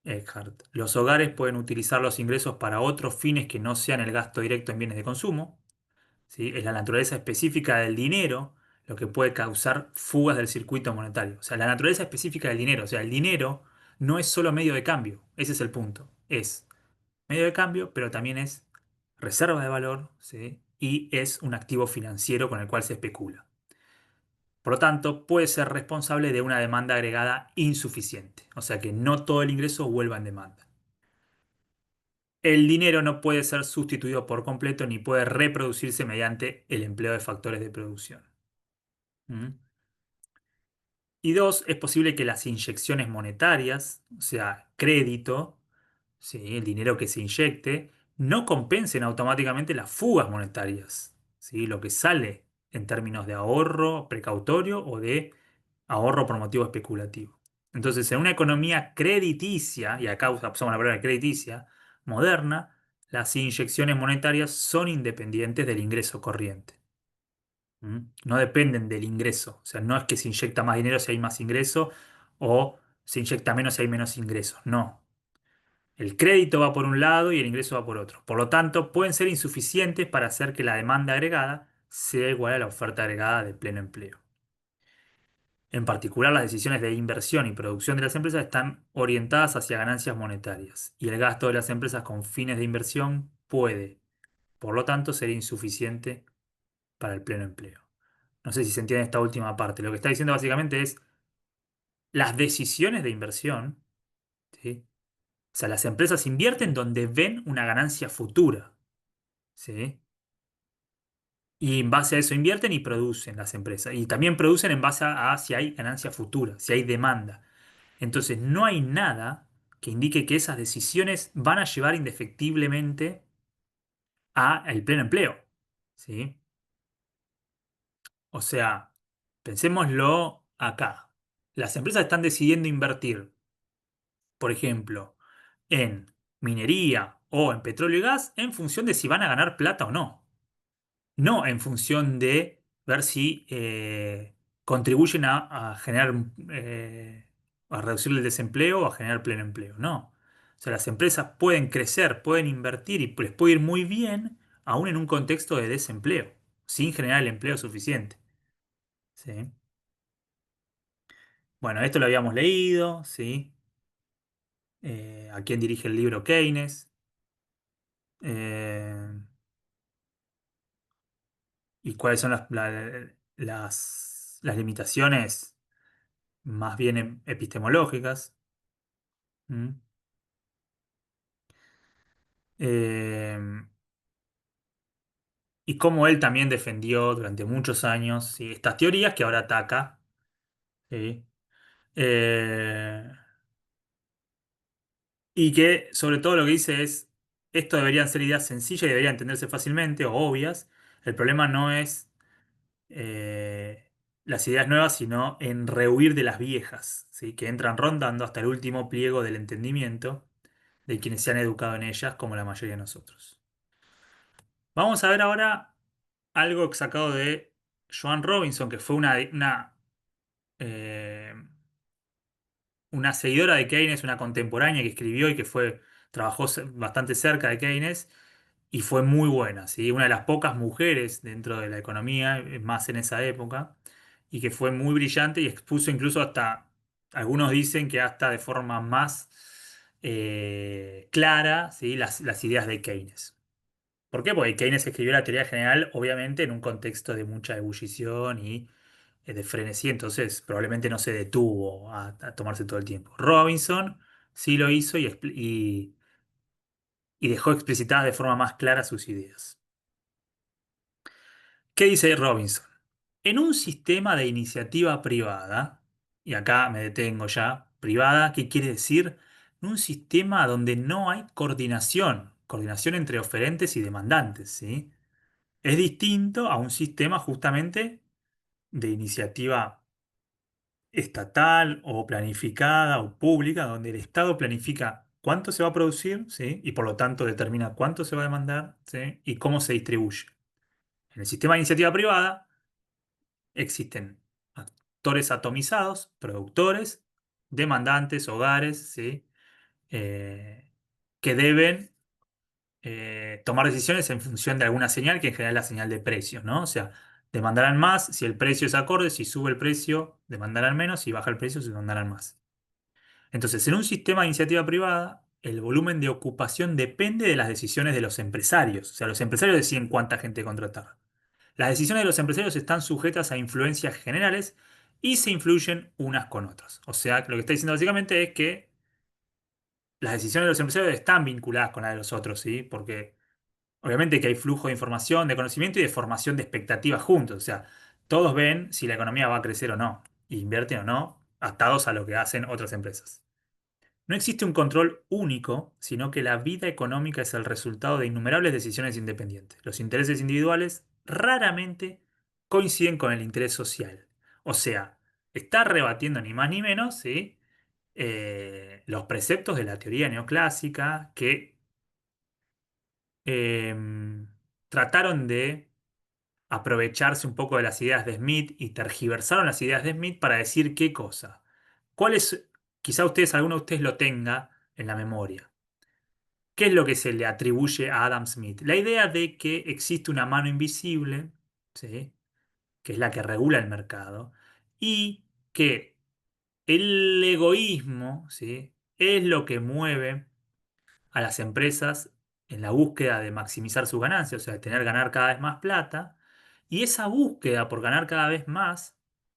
Eckhart. Los hogares pueden utilizar los ingresos para otros fines que no sean el gasto directo en bienes de consumo, ¿sí? Es la naturaleza específica del dinero lo que puede causar fugas del circuito monetario. O sea, la naturaleza específica del dinero. O sea, el dinero no es solo medio de cambio. Ese es el punto. Es medio de cambio, pero también es reserva de valor, ¿sí? Y es un activo financiero con el cual se especula. Por lo tanto, puede ser responsable de una demanda agregada insuficiente. O sea que no todo el ingreso vuelva en demanda. El dinero no puede ser sustituido por completo ni puede reproducirse mediante el empleo de factores de producción. ¿Mm? Y dos, es posible que las inyecciones monetarias, o sea, crédito, ¿sí? El dinero que se inyecte, no compensen automáticamente las fugas monetarias, ¿sí? Lo que sale en términos de ahorro precautorio o de ahorro por motivo especulativo. Entonces, en una economía crediticia, y acá usamos la palabra crediticia, moderna, las inyecciones monetarias son independientes del ingreso corriente. ¿Mm? No dependen del ingreso. O sea, no es que se inyecta más dinero si hay más ingreso o se inyecta menos si hay menos ingresos. No. El crédito va por un lado y el ingreso va por otro. Por lo tanto, pueden ser insuficientes para hacer que la demanda agregada sea igual a la oferta agregada de pleno empleo. En particular, las decisiones de inversión y producción de las empresas están orientadas hacia ganancias monetarias y el gasto de las empresas con fines de inversión puede, por lo tanto, ser insuficiente para el pleno empleo. No sé si se entiende esta última parte. Lo que está diciendo básicamente es las decisiones de inversión, ¿sí? O sea, las empresas invierten donde ven una ganancia futura, ¿sí? Y en base a eso invierten y producen las empresas. Y también producen en base a si hay ganancia futura, si hay demanda. Entonces, no hay nada que indique que esas decisiones van a llevar indefectiblemente a el pleno empleo, ¿sí? O sea, pensémoslo acá. Las empresas están decidiendo invertir, por ejemplo, en minería o en petróleo y gas en función de si van a ganar plata o no. No en función de ver si contribuyen a generar, a reducir el desempleo o a generar pleno empleo. No. O sea, las empresas pueden crecer, pueden invertir y les puede ir muy bien, aún en un contexto de desempleo, sin generar el empleo suficiente. ¿Sí? Bueno, esto lo habíamos leído, ¿sí? ¿A quién dirige el libro Keynes? Eh, ¿Y cuáles son las limitaciones más bien epistemológicas? ¿Mm? Eh, y cómo él también defendió durante muchos años, ¿sí?, estas teorías que ahora ataca. ¿Sí? Eh, y que sobre todo lo que dice es, esto deberían ser ideas sencillas y deberían entenderse fácilmente o obvias. El problema no es las ideas nuevas, sino en rehuir de las viejas, ¿sí?, que entran rondando hasta el último pliego del entendimiento de quienes se han educado en ellas, como la mayoría de nosotros. Vamos a ver ahora algo sacado de Joan Robinson, que fue eh, una seguidora de Keynes, una contemporánea que escribió y que trabajó bastante cerca de Keynes y fue muy buena, ¿sí? Una de las pocas mujeres dentro de la economía, más en esa época, y que fue muy brillante y expuso incluso hasta, algunos dicen que hasta de forma más clara, ¿sí?, las ideas de Keynes. ¿Por qué? Porque Keynes escribió la teoría general, obviamente, en un contexto de mucha ebullición y de frenesí, entonces probablemente no se detuvo a tomarse todo el tiempo. Robinson sí lo hizo y dejó explicitadas de forma más clara sus ideas. ¿Qué dice Robinson? En un sistema de iniciativa privada, y acá me detengo ya, privada, ¿qué quiere decir? Un sistema donde no hay coordinación entre oferentes y demandantes, ¿sí? Es distinto a un sistema justamente de iniciativa estatal o planificada o pública, donde el Estado planifica cuánto se va a producir, ¿sí?, y por lo tanto determina cuánto se va a demandar, ¿sí?, y cómo se distribuye. En el sistema de iniciativa privada existen actores atomizados, productores, demandantes, hogares, ¿sí?, Eh, que deben tomar decisiones en función de alguna señal, que en general es la señal de precios, ¿no? O sea, demandarán más si el precio es acorde, si sube el precio, demandarán menos, si baja el precio, demandarán más. Entonces, en un sistema de iniciativa privada, el volumen de ocupación depende de las decisiones de los empresarios. O sea, los empresarios deciden cuánta gente contratar. Las decisiones de los empresarios están sujetas a influencias generales y se influyen unas con otras. O sea, lo que está diciendo básicamente es que las decisiones de los empresarios están vinculadas con las de los otros, ¿sí? Porque obviamente que hay flujo de información, de conocimiento y de formación de expectativas juntos. O sea, todos ven si la economía va a crecer o no, e invierten o no, atados a lo que hacen otras empresas. No existe un control único, sino que la vida económica es el resultado de innumerables decisiones independientes. Los intereses individuales raramente coinciden con el interés social. O sea, está rebatiendo ni más ni menos, ¿sí?, los preceptos de la teoría neoclásica que trataron de aprovecharse un poco de las ideas de Smith y tergiversaron las ideas de Smith para decir qué cosa. ¿Cuál es? Quizá alguno de ustedes lo tenga en la memoria. ¿Qué es lo que se le atribuye a Adam Smith? La idea de que existe una mano invisible, ¿sí?, que es la que regula el mercado, y que el egoísmo, ¿sí?, es lo que mueve a las empresas en la búsqueda de maximizar sus ganancias, o sea, de ganar cada vez más plata, y esa búsqueda por ganar cada vez más,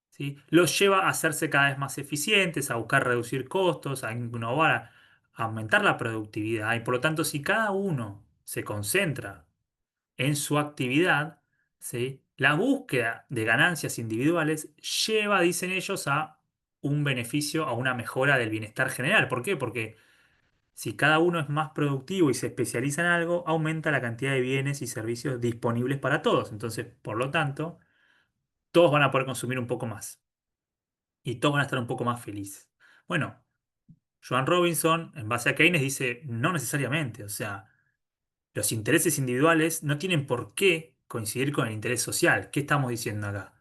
¿sí?, los lleva a hacerse cada vez más eficientes, a buscar reducir costos, a innovar, a aumentar la productividad, y por lo tanto, si cada uno se concentra en su actividad, ¿sí?, la búsqueda de ganancias individuales lleva, dicen ellos, a un beneficio, a una mejora del bienestar general. ¿Por qué? Porque si cada uno es más productivo y se especializa en algo, aumenta la cantidad de bienes y servicios disponibles para todos. Entonces, por lo tanto, todos van a poder consumir un poco más y todos van a estar un poco más felices. Bueno, Joan Robinson, en base a Keynes, dice no necesariamente. O sea, los intereses individuales no tienen por qué coincidir con el interés social. ¿Qué estamos diciendo acá?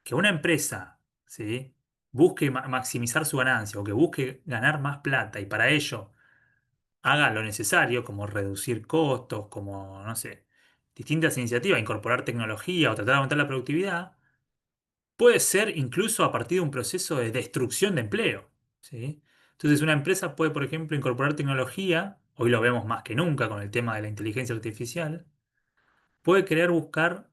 Que una empresa, ¿sí?, busque maximizar su ganancia o que busque ganar más plata y para ello haga lo necesario, como reducir costos, como, no sé, distintas iniciativas, incorporar tecnología o tratar de aumentar la productividad, puede ser incluso a partir de un proceso de destrucción de empleo, ¿sí? Entonces, una empresa puede, por ejemplo, incorporar tecnología, hoy lo vemos más que nunca con el tema de la inteligencia artificial, puede querer buscar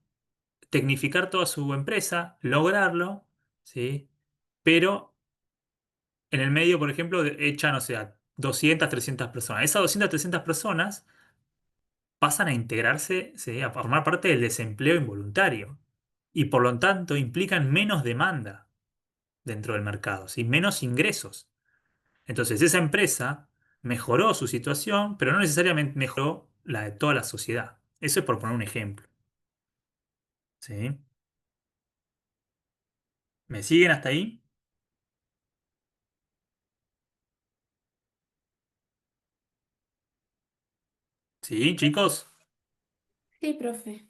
tecnificar toda su empresa, lograrlo, ¿sí? Pero en el medio, por ejemplo, echan, o sea, 200, 300 personas. Esas 200, 300 personas pasan a integrarse, ¿sí? A formar parte del desempleo involuntario y por lo tanto implican menos demanda dentro del mercado, ¿sí? Menos ingresos. Entonces, esa empresa mejoró su situación, pero no necesariamente mejoró la de toda la sociedad. Eso es por poner un ejemplo, ¿sí? ¿Me siguen hasta ahí? ¿Sí, chicos? Sí, profe.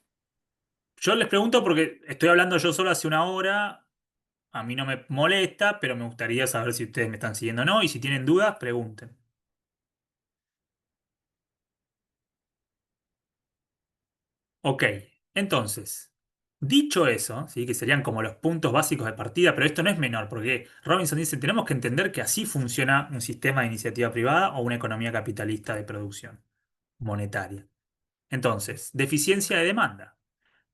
Yo les pregunto porque estoy hablando yo solo hace una hora, a mí no me molesta, pero me gustaría saber si ustedes me están siguiendo o no, y si tienen dudas, pregunten. Ok, entonces, dicho eso, ¿sí? Que serían como los puntos básicos de partida, pero esto no es menor, porque Robinson dice, tenemos que entender que así funciona un sistema de iniciativa privada o una economía capitalista de producción monetaria. Entonces, deficiencia de demanda.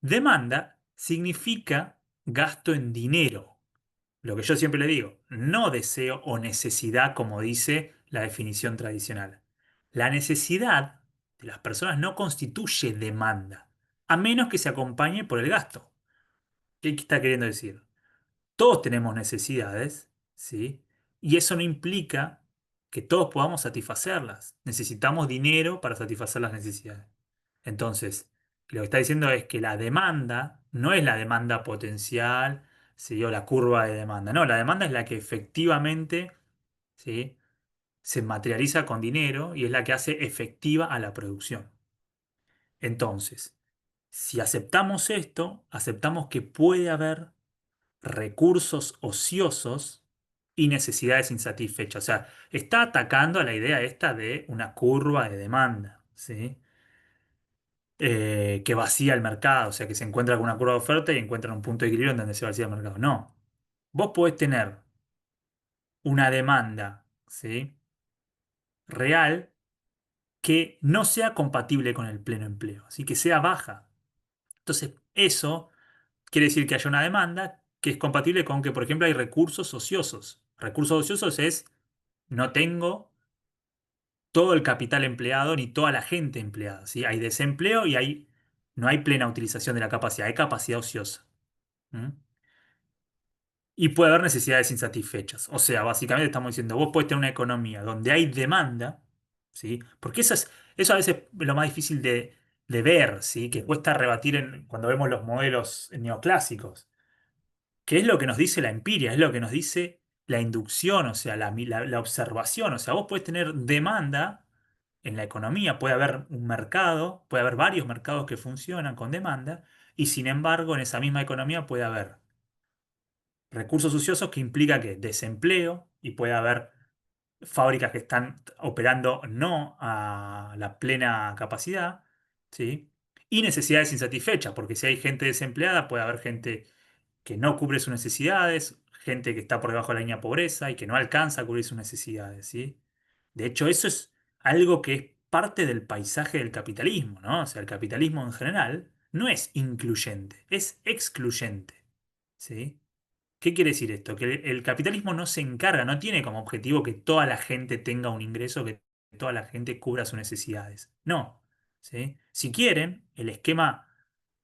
Demanda significa gasto en dinero. Lo que yo siempre le digo, no deseo o necesidad como dice la definición tradicional. La necesidad de las personas no constituye demanda, a menos que se acompañe por el gasto. ¿Qué está queriendo decir? Todos tenemos necesidades, ¿sí? Y eso no implica que todos podamos satisfacerlas. Necesitamos dinero para satisfacer las necesidades. Entonces, lo que está diciendo es que la demanda no es la demanda potencial, ¿sí? O la curva de demanda. No, la demanda es la que efectivamente, ¿sí? Se materializa con dinero y es la que hace efectiva a la producción. Entonces, si aceptamos esto, aceptamos que puede haber recursos ociosos y necesidades insatisfechas. O sea, está atacando a la idea esta de una curva de demanda, ¿sí? Que vacía el mercado, o sea, que se encuentra con una curva de oferta y encuentra un punto de equilibrio en donde se vacía el mercado. No, vos podés tener una demanda, ¿sí? Real que no sea compatible con el pleno empleo, así que sea baja. Entonces, eso quiere decir que haya una demanda que es compatible con que, por ejemplo, hay recursos ociosos. Recursos ociosos es no tengo todo el capital empleado ni toda la gente empleada, ¿sí? Hay desempleo y no hay plena utilización de la capacidad, hay capacidad ociosa. ¿Mm? Y puede haber necesidades insatisfechas. O sea, básicamente estamos diciendo, vos podés tener una economía donde hay demanda, ¿sí? Porque eso a veces es lo más difícil de ver, ¿sí? Que cuesta rebatir cuando vemos los modelos neoclásicos. Que es lo que nos dice la empiria, es lo que nos dice la inducción, o sea, la observación. O sea, vos podés tener demanda en la economía, puede haber un mercado, puede haber varios mercados que funcionan con demanda, y sin embargo, en esa misma economía puede haber recursos ociosos que implica que desempleo, y puede haber fábricas que están operando no a la plena capacidad, ¿sí? Y necesidades insatisfechas, porque si hay gente desempleada, puede haber gente que no cubre sus necesidades, gente que está por debajo de la línea de pobreza y que no alcanza a cubrir sus necesidades, ¿sí? De hecho, eso es algo que es parte del paisaje del capitalismo, ¿no? O sea, el capitalismo en general no es incluyente, es excluyente, ¿sí? ¿Qué quiere decir esto? Que el capitalismo no se encarga, no tiene como objetivo que toda la gente tenga un ingreso, que toda la gente cubra sus necesidades. No, ¿sí? Si quieren, el esquema,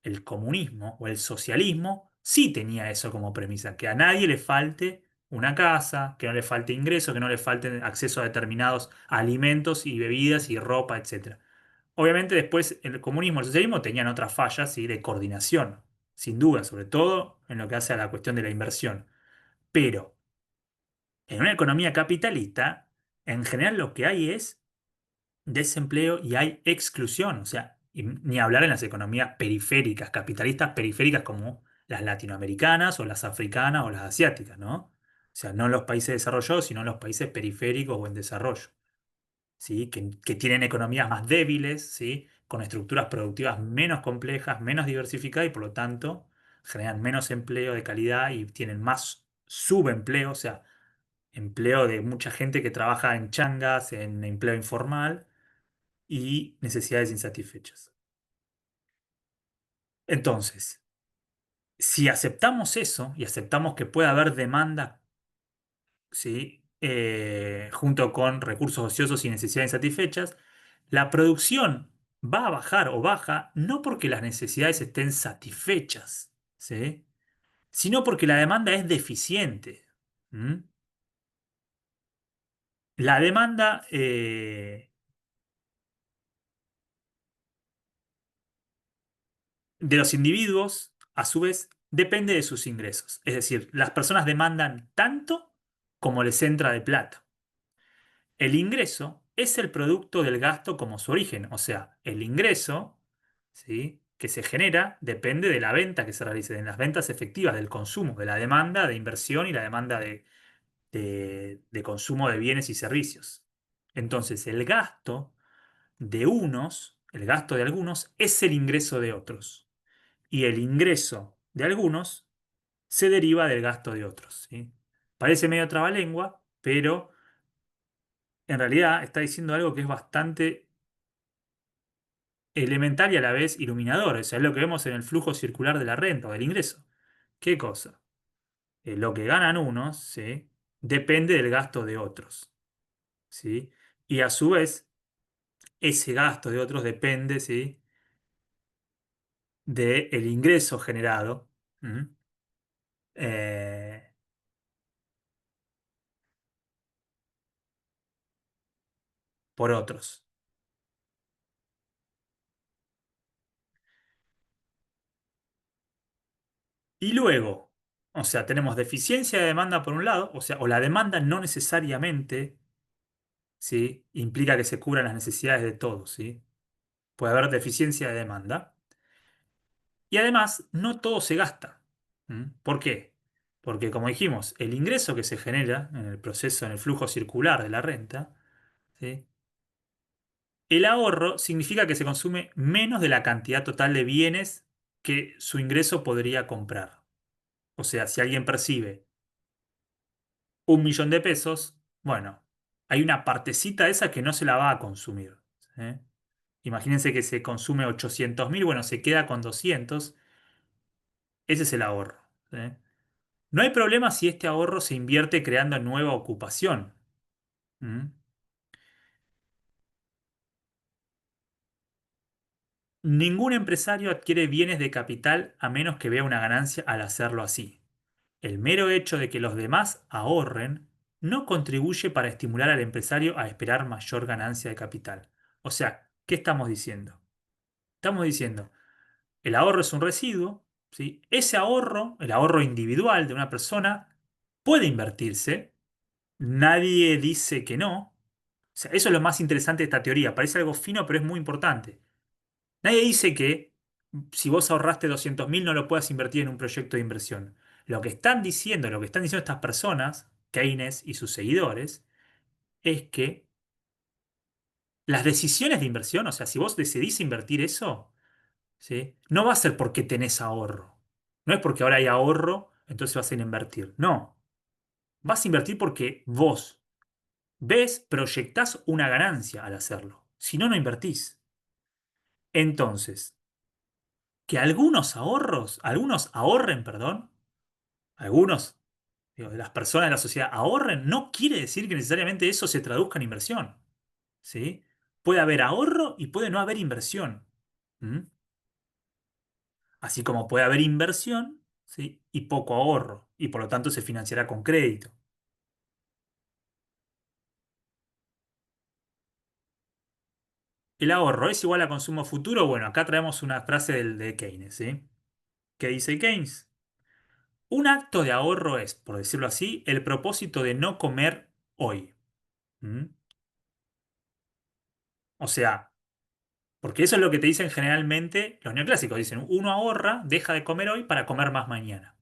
el comunismo o el socialismo sí tenía eso como premisa, que a nadie le falte una casa, que no le falte ingreso, que no le falte acceso a determinados alimentos y bebidas y ropa, etcétera. Obviamente después el comunismo y el socialismo tenían otras fallas, ¿sí? De coordinación, sin duda, sobre todo en lo que hace a la cuestión de la inversión. Pero en una economía capitalista, en general lo que hay es desempleo y hay exclusión. O sea, y ni hablar en las economías periféricas, capitalistas periféricas como las latinoamericanas o las africanas o las asiáticas, ¿no? O sea, no en los países desarrollados, sino en los países periféricos o en desarrollo. ¿Sí? Que tienen economías más débiles, ¿sí? Con estructuras productivas menos complejas, menos diversificadas y por lo tanto generan menos empleo de calidad y tienen más subempleo, o sea, empleo de mucha gente que trabaja en changas, en empleo informal y necesidades insatisfechas. Entonces, si aceptamos eso y aceptamos que puede haber demanda, ¿sí? Junto con recursos ociosos y necesidades insatisfechas, la producción va a bajar o baja no porque las necesidades estén satisfechas, ¿sí? Sino porque la demanda es deficiente. ¿Mm? La demanda de los individuos, a su vez, depende de sus ingresos. Es decir, las personas demandan tanto como les entra de plata. El ingreso es el producto del gasto como su origen, o sea, el ingreso, ¿sí?, que se genera depende de la venta que se realice, de las ventas efectivas, del consumo, de la demanda de inversión y la demanda de consumo de bienes y servicios. Entonces, el gasto de unos, el gasto de algunos, es el ingreso de otros. Y el ingreso de algunos se deriva del gasto de otros, ¿sí? Parece medio trabalengua, pero en realidad está diciendo algo que es bastante elemental y a la vez iluminador. O sea, es lo que vemos en el flujo circular de la renta o del ingreso. ¿Qué cosa? Lo que ganan unos, ¿sí?, depende del gasto de otros, ¿sí? Y a su vez, ese gasto de otros depende, ¿sí?, del ingreso generado, ¿m?, eh, por otros. Y luego, o sea, tenemos deficiencia de demanda por un lado, o sea, o la demanda no necesariamente, ¿sí?, implica que se cubran las necesidades de todos, ¿sí? Puede haber deficiencia de demanda. Y además, no todo se gasta. ¿Mm? ¿Por qué? Porque, como dijimos, el ingreso que se genera en el proceso, en el flujo circular de la renta, ¿sí?, el ahorro significa que se consume menos de la cantidad total de bienes que su ingreso podría comprar. O sea, si alguien percibe 1 millón de pesos, bueno, hay una partecita de esa que no se la va a consumir. ¿Sí? Imagínense que se consume 800.000, bueno, se queda con 200. Ese es el ahorro. ¿Sí? No hay problema si este ahorro se invierte creando nueva ocupación. ¿Mm? Ningún empresario adquiere bienes de capital a menos que vea una ganancia al hacerlo así. El mero hecho de que los demás ahorren no contribuye para estimular al empresario a esperar mayor ganancia de capital. O sea, ¿qué estamos diciendo? Estamos diciendo, el ahorro es un residuo, ¿sí? Ese ahorro, el ahorro individual de una persona, puede invertirse. Nadie dice que no. O sea, eso es lo más interesante de esta teoría. Parece algo fino, pero es muy importante. Nadie dice que si vos ahorraste 200.000 no lo puedas invertir en un proyecto de inversión. Lo que están diciendo estas personas, Keynes y sus seguidores, es que las decisiones de inversión, o sea, si vos decidís invertir eso, ¿sí?, no va a ser porque tenés ahorro. No es porque ahora hay ahorro, entonces vas a ir a invertir. No. Vas a invertir porque vos ves, proyectás una ganancia al hacerlo. Si no, no invertís. Entonces, que algunos ahorren, perdón, algunos, digo, de las personas de la sociedad ahorren, no quiere decir que necesariamente eso se traduzca en inversión. ¿Sí? Puede haber ahorro y puede no haber inversión. ¿Mm? Así como puede haber inversión, ¿sí?, y poco ahorro, y por lo tanto se financiará con crédito. ¿El ahorro es igual a consumo futuro? Bueno, acá traemos una frase de Keynes, ¿sí? ¿Qué dice Keynes? Un acto de ahorro es, por decirlo así, el propósito de no comer hoy. ¿Mm? O sea, porque eso es lo que te dicen generalmente los neoclásicos. Dicen, uno ahorra, deja de comer hoy para comer más mañana.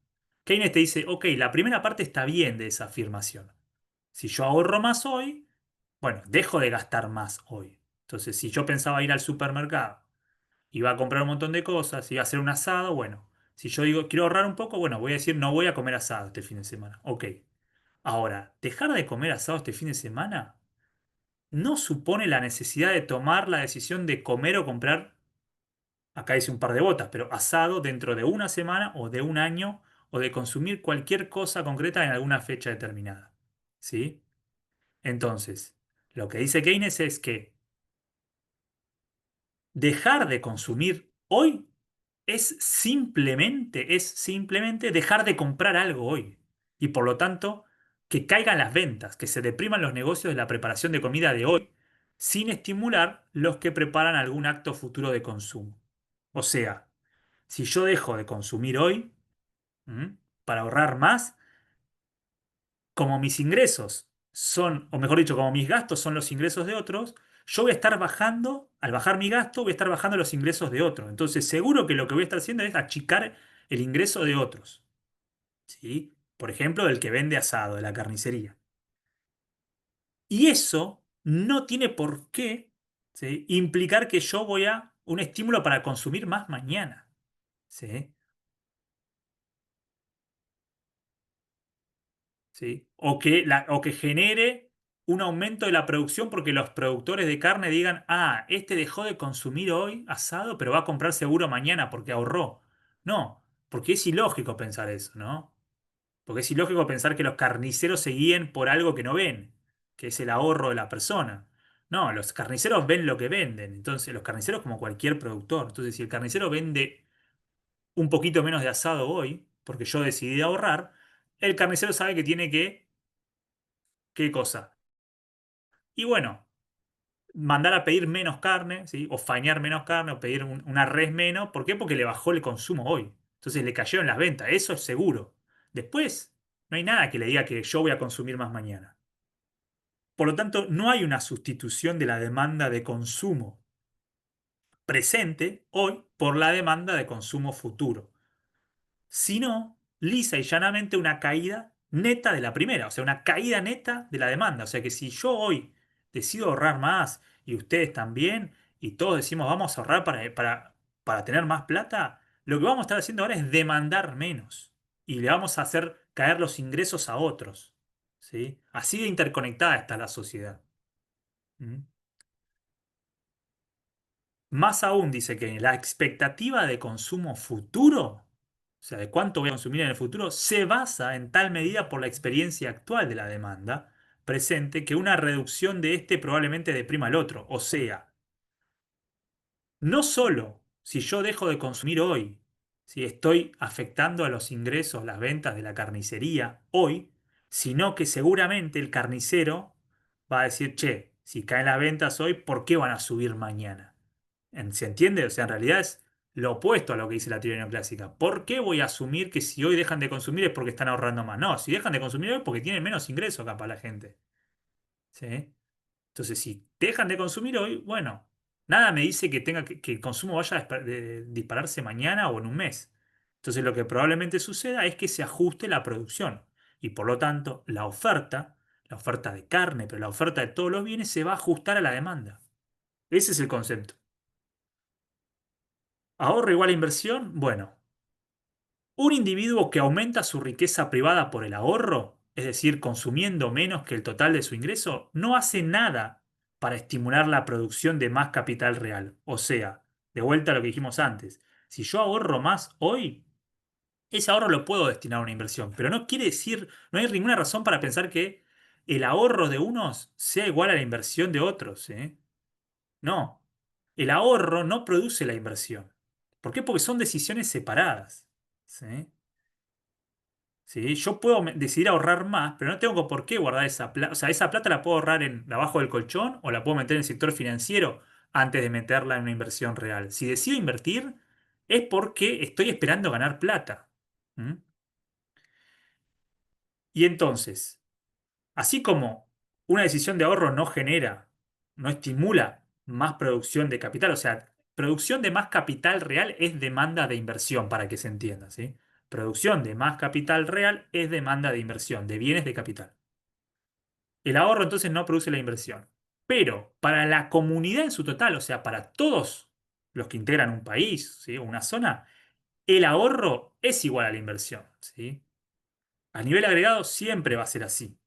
Keynes te dice, ok, la primera parte está bien de esa afirmación. Si yo ahorro más hoy, bueno, dejo de gastar más hoy. Entonces, si yo pensaba ir al supermercado, iba a comprar un montón de cosas, iba a hacer un asado, bueno, Si yo digo, quiero ahorrar un poco, bueno, voy a decir, no voy a comer asado este fin de semana. Ok. Ahora, dejar de comer asado este fin de semana no supone la necesidad de tomar la decisión de comer o comprar, acá dice un par de botas, pero asado dentro de una semana o de un año o de consumir cualquier cosa concreta en alguna fecha determinada. ¿Sí? Entonces, lo que dice Keynes es que dejar de consumir hoy es simplemente dejar de comprar algo hoy. Y por lo tanto, que caigan las ventas, que se depriman los negocios de la preparación de comida de hoy, sin estimular los que preparan algún acto futuro de consumo. O sea, si yo dejo de consumir hoy, ¿m? Para ahorrar más, como mis ingresos son, o mejor dicho, como mis gastos son los ingresos de otros, yo voy a estar bajando, al bajar mi gasto, voy a estar bajando los ingresos de otros. Entonces, seguro que lo que voy a estar haciendo es achicar el ingreso de otros. ¿Sí? Por ejemplo, del que vende asado, de la carnicería. Y eso no tiene por qué, ¿sí?, implicar que yo voy a un estímulo para consumir más mañana. ¿Sí? ¿Sí? O que genere un aumento de la producción porque los productores de carne digan, ah, este dejó de consumir hoy asado, pero va a comprar seguro mañana porque ahorró. No, porque es ilógico pensar eso, ¿no? Porque es ilógico pensar que los carniceros se guíen por algo que no ven, que es el ahorro de la persona. No, los carniceros ven lo que venden. Entonces, los carniceros como cualquier productor. Entonces, si el carnicero vende un poquito menos de asado hoy, porque yo decidí ahorrar, el carnicero sabe que tiene que, ¿qué cosa? Y bueno, mandar a pedir menos carne, ¿sí? O faenar menos carne, o pedir una res menos. ¿Por qué? Porque le bajó el consumo hoy. Entonces le cayeron las ventas. Eso es seguro. Después, no hay nada que le diga que yo voy a consumir más mañana. Por lo tanto, no hay una sustitución de la demanda de consumo presente hoy por la demanda de consumo futuro, sino lisa y llanamente una caída neta de la primera, o sea, una caída neta de la demanda. O sea que si yo hoy decido ahorrar más y ustedes también, y todos decimos vamos a ahorrar para tener más plata, lo que vamos a estar haciendo ahora es demandar menos y le vamos a hacer caer los ingresos a otros. ¿Sí? Así de interconectada está la sociedad. ¿Mm? Más aún, dice que la expectativa de consumo futuro, o sea, de cuánto voy a consumir en el futuro, se basa en tal medida por la experiencia actual de la demanda presente que una reducción de este probablemente deprima al otro. O sea, no solo si yo dejo de consumir hoy, si estoy afectando a los ingresos, las ventas de la carnicería hoy, sino que seguramente el carnicero va a decir, che, si caen las ventas hoy, ¿por qué van a subir mañana? ¿Se entiende? O sea, en realidad es lo opuesto a lo que dice la teoría neoclásica. ¿Por qué voy a asumir que si hoy dejan de consumir es porque están ahorrando más? No, si dejan de consumir hoy es porque tienen menos ingresos capaz la gente. ¿Sí? Entonces, si dejan de consumir hoy, bueno, nada me dice que el consumo vaya a dispararse mañana o en un mes. Entonces, lo que probablemente suceda es que se ajuste la producción y por lo tanto la oferta de carne, pero la oferta de todos los bienes se va a ajustar a la demanda. Ese es el concepto. Ahorro igual a inversión. Bueno, un individuo que aumenta su riqueza privada por el ahorro, es decir, consumiendo menos que el total de su ingreso, no hace nada para estimular la producción de más capital real. O sea, de vuelta a lo que dijimos antes, si yo ahorro más hoy, ese ahorro lo puedo destinar a una inversión, pero no quiere decir, no hay ninguna razón para pensar que el ahorro de unos sea igual a la inversión de otros, ¿eh? No, el ahorro no produce la inversión. ¿Por qué? Porque son decisiones separadas. ¿Sí? ¿Sí? Yo puedo decidir ahorrar más, pero no tengo por qué guardar esa plata. O sea, esa plata la puedo ahorrar abajo del colchón o la puedo meter en el sector financiero antes de meterla en una inversión real. Si decido invertir, es porque estoy esperando ganar plata. ¿Mm? Y entonces, así como una decisión de ahorro no genera, no estimula más producción de capital, o sea, producción de más capital real es demanda de inversión, para que se entienda, ¿sí? Producción de más capital real es demanda de inversión, de bienes de capital. El ahorro entonces no produce la inversión. Pero para la comunidad en su total, o sea, para todos los que integran un país, ¿sí?, una zona, el ahorro es igual a la inversión, ¿sí? A nivel agregado siempre va a ser así.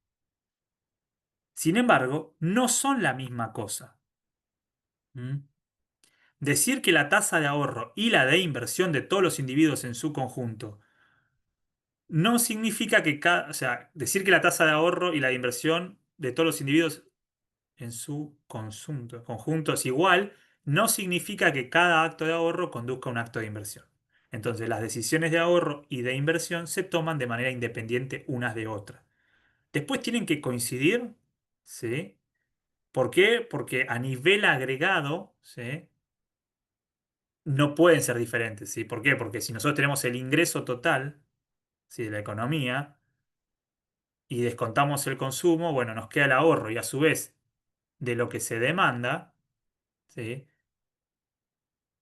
Sin embargo, no son la misma cosa. ¿Mm? Decir que la tasa de ahorro y la de inversión de todos los individuos en su conjunto no significa que cada, o sea, decir que la tasa de ahorro y la de inversión de todos los individuos en su conjunto es igual, no significa que cada acto de ahorro conduzca a un acto de inversión. Entonces, las decisiones de ahorro y de inversión se toman de manera independiente unas de otras. Después tienen que coincidir, ¿sí? ¿Por qué? Porque a nivel agregado, ¿sí? No pueden ser diferentes, ¿sí? ¿Por qué? Porque si nosotros tenemos el ingreso total, ¿sí? de la economía y descontamos el consumo, bueno, nos queda el ahorro y a su vez de lo que se demanda, ¿sí?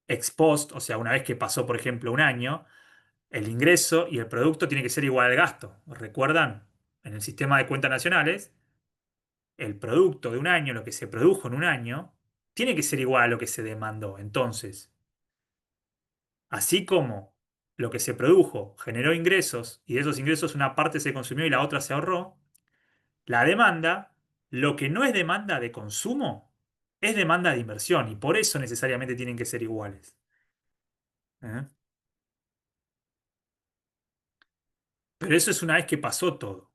Ex post, o sea, una vez que pasó, por ejemplo, un año, el ingreso y el producto tiene que ser igual al gasto. ¿Recuerdan? En el sistema de cuentas nacionales, el producto de un año, lo que se produjo en un año, tiene que ser igual a lo que se demandó. Entonces, así como lo que se produjo generó ingresos y de esos ingresos una parte se consumió y la otra se ahorró, la demanda, lo que no es demanda de consumo, es demanda de inversión y por eso necesariamente tienen que ser iguales. ¿Eh? Pero eso es una vez que pasó todo.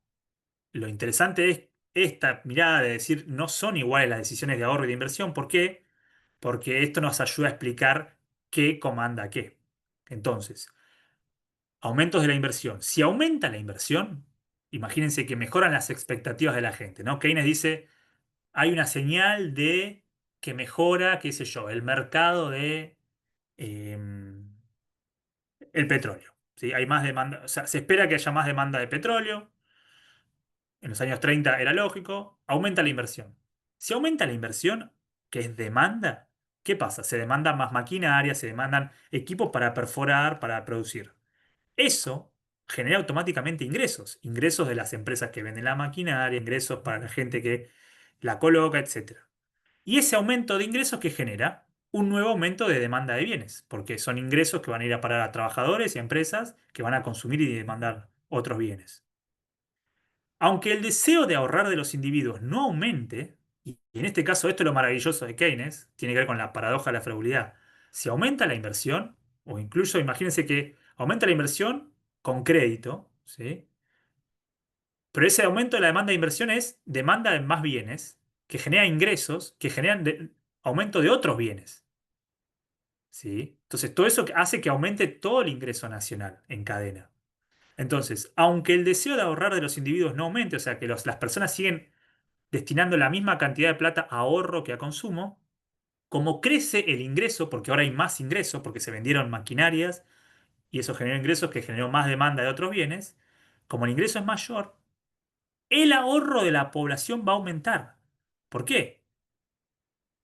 Lo interesante es esta mirada de decir no son iguales las decisiones de ahorro y de inversión. ¿Por qué? Porque esto nos ayuda a explicar qué comanda qué. Entonces, aumentos de la inversión. Si aumenta la inversión, imagínense que mejoran las expectativas de la gente, ¿no? Keynes dice, hay una señal de que mejora, qué sé yo, el mercado de el petróleo. ¿Sí? Hay más demanda, o sea, se espera que haya más demanda de petróleo. En los años 30 era lógico, aumenta la inversión. Si aumenta la inversión, que es demanda, ¿qué pasa? Se demandan más maquinaria, se demandan equipos para perforar, para producir. Eso genera automáticamente ingresos, ingresos de las empresas que venden la maquinaria, ingresos para la gente que la coloca, etcétera. Y ese aumento de ingresos que genera un nuevo aumento de demanda de bienes, porque son ingresos que van a ir a parar a trabajadores y a empresas que van a consumir y demandar otros bienes. Aunque el deseo de ahorrar de los individuos no aumente, y en este caso esto es lo maravilloso de Keynes, tiene que ver con la paradoja de la fragilidad, si aumenta la inversión, o incluso imagínense que aumenta la inversión con crédito, ¿sí? Pero ese aumento de la demanda de inversión es demanda de más bienes, que genera ingresos, que generan aumento de otros bienes, ¿sí? Entonces todo eso hace que aumente todo el ingreso nacional en cadena. Entonces, aunque el deseo de ahorrar de los individuos no aumente, o sea que las personas siguen destinando la misma cantidad de plata a ahorro que a consumo, como crece el ingreso, porque ahora hay más ingresos, porque se vendieron maquinarias y eso generó ingresos que generó más demanda de otros bienes, como el ingreso es mayor, el ahorro de la población va a aumentar. ¿Por qué?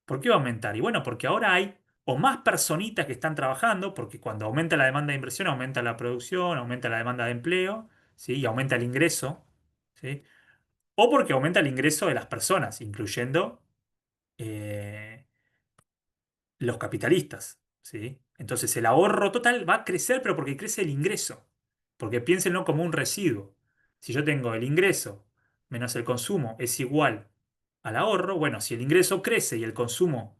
¿Por qué va a aumentar? Y bueno, porque ahora hay o más personitas que están trabajando, porque cuando aumenta la demanda de inversión, aumenta la producción, aumenta la demanda de empleo, ¿sí? Y aumenta el ingreso, ¿sí? O porque aumenta el ingreso de las personas, incluyendo eh, los capitalistas, ¿sí? Entonces el ahorro total va a crecer, pero porque crece el ingreso. Porque piénsenlo como un residuo. Si yo tengo el ingreso menos el consumo es igual al ahorro, bueno, si el ingreso crece y el consumo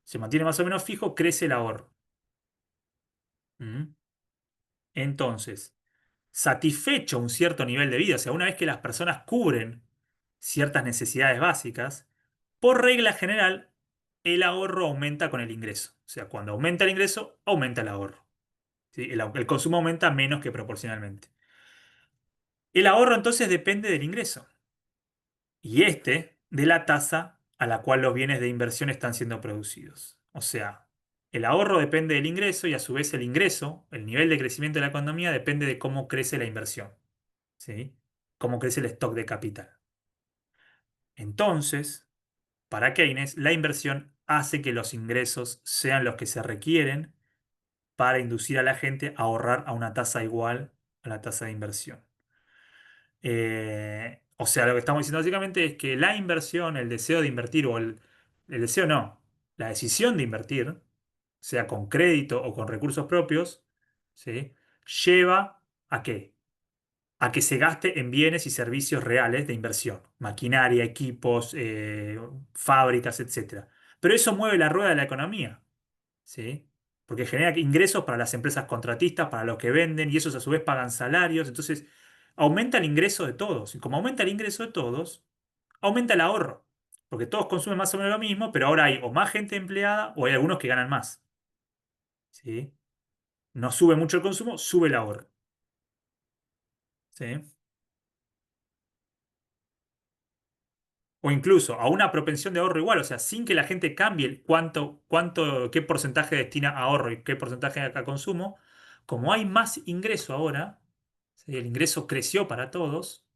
se mantiene más o menos fijo, crece el ahorro. ¿Mm? Entonces, satisfecho un cierto nivel de vida, o sea, una vez que las personas cubren ciertas necesidades básicas, por regla general, el ahorro aumenta con el ingreso. O sea, cuando aumenta el ingreso, aumenta el ahorro. ¿Sí? El consumo aumenta menos que proporcionalmente. El ahorro entonces depende del ingreso y este de la tasa a la cual los bienes de inversión están siendo producidos. O sea, el ahorro depende del ingreso y a su vez el ingreso, el nivel de crecimiento de la economía depende de cómo crece la inversión. ¿Sí? Cómo crece el stock de capital. Entonces, para Keynes, la inversión hace que los ingresos sean los que se requieren para inducir a la gente a ahorrar a una tasa igual a la tasa de inversión. O sea, lo que estamos diciendo básicamente es que la inversión, el deseo de invertir, o el deseo no, la decisión de invertir, sea con crédito o con recursos propios, ¿sí? lleva ¿a qué? A que se gaste en bienes y servicios reales de inversión, maquinaria, equipos, fábricas, etcétera. Pero eso mueve la rueda de la economía, ¿sí? Porque genera ingresos para las empresas contratistas, para los que venden, y esos a su vez pagan salarios. Entonces, aumenta el ingreso de todos. Y como aumenta el ingreso de todos, aumenta el ahorro. Porque todos consumen más o menos lo mismo, pero ahora hay o más gente empleada o hay algunos que ganan más, ¿sí? No sube mucho el consumo, sube el ahorro, ¿sí? O incluso a una propensión de ahorro igual, o sea, sin que la gente cambie el qué porcentaje destina a ahorro y qué porcentaje a consumo, como hay más ingreso ahora, ¿sí? El ingreso creció para todos,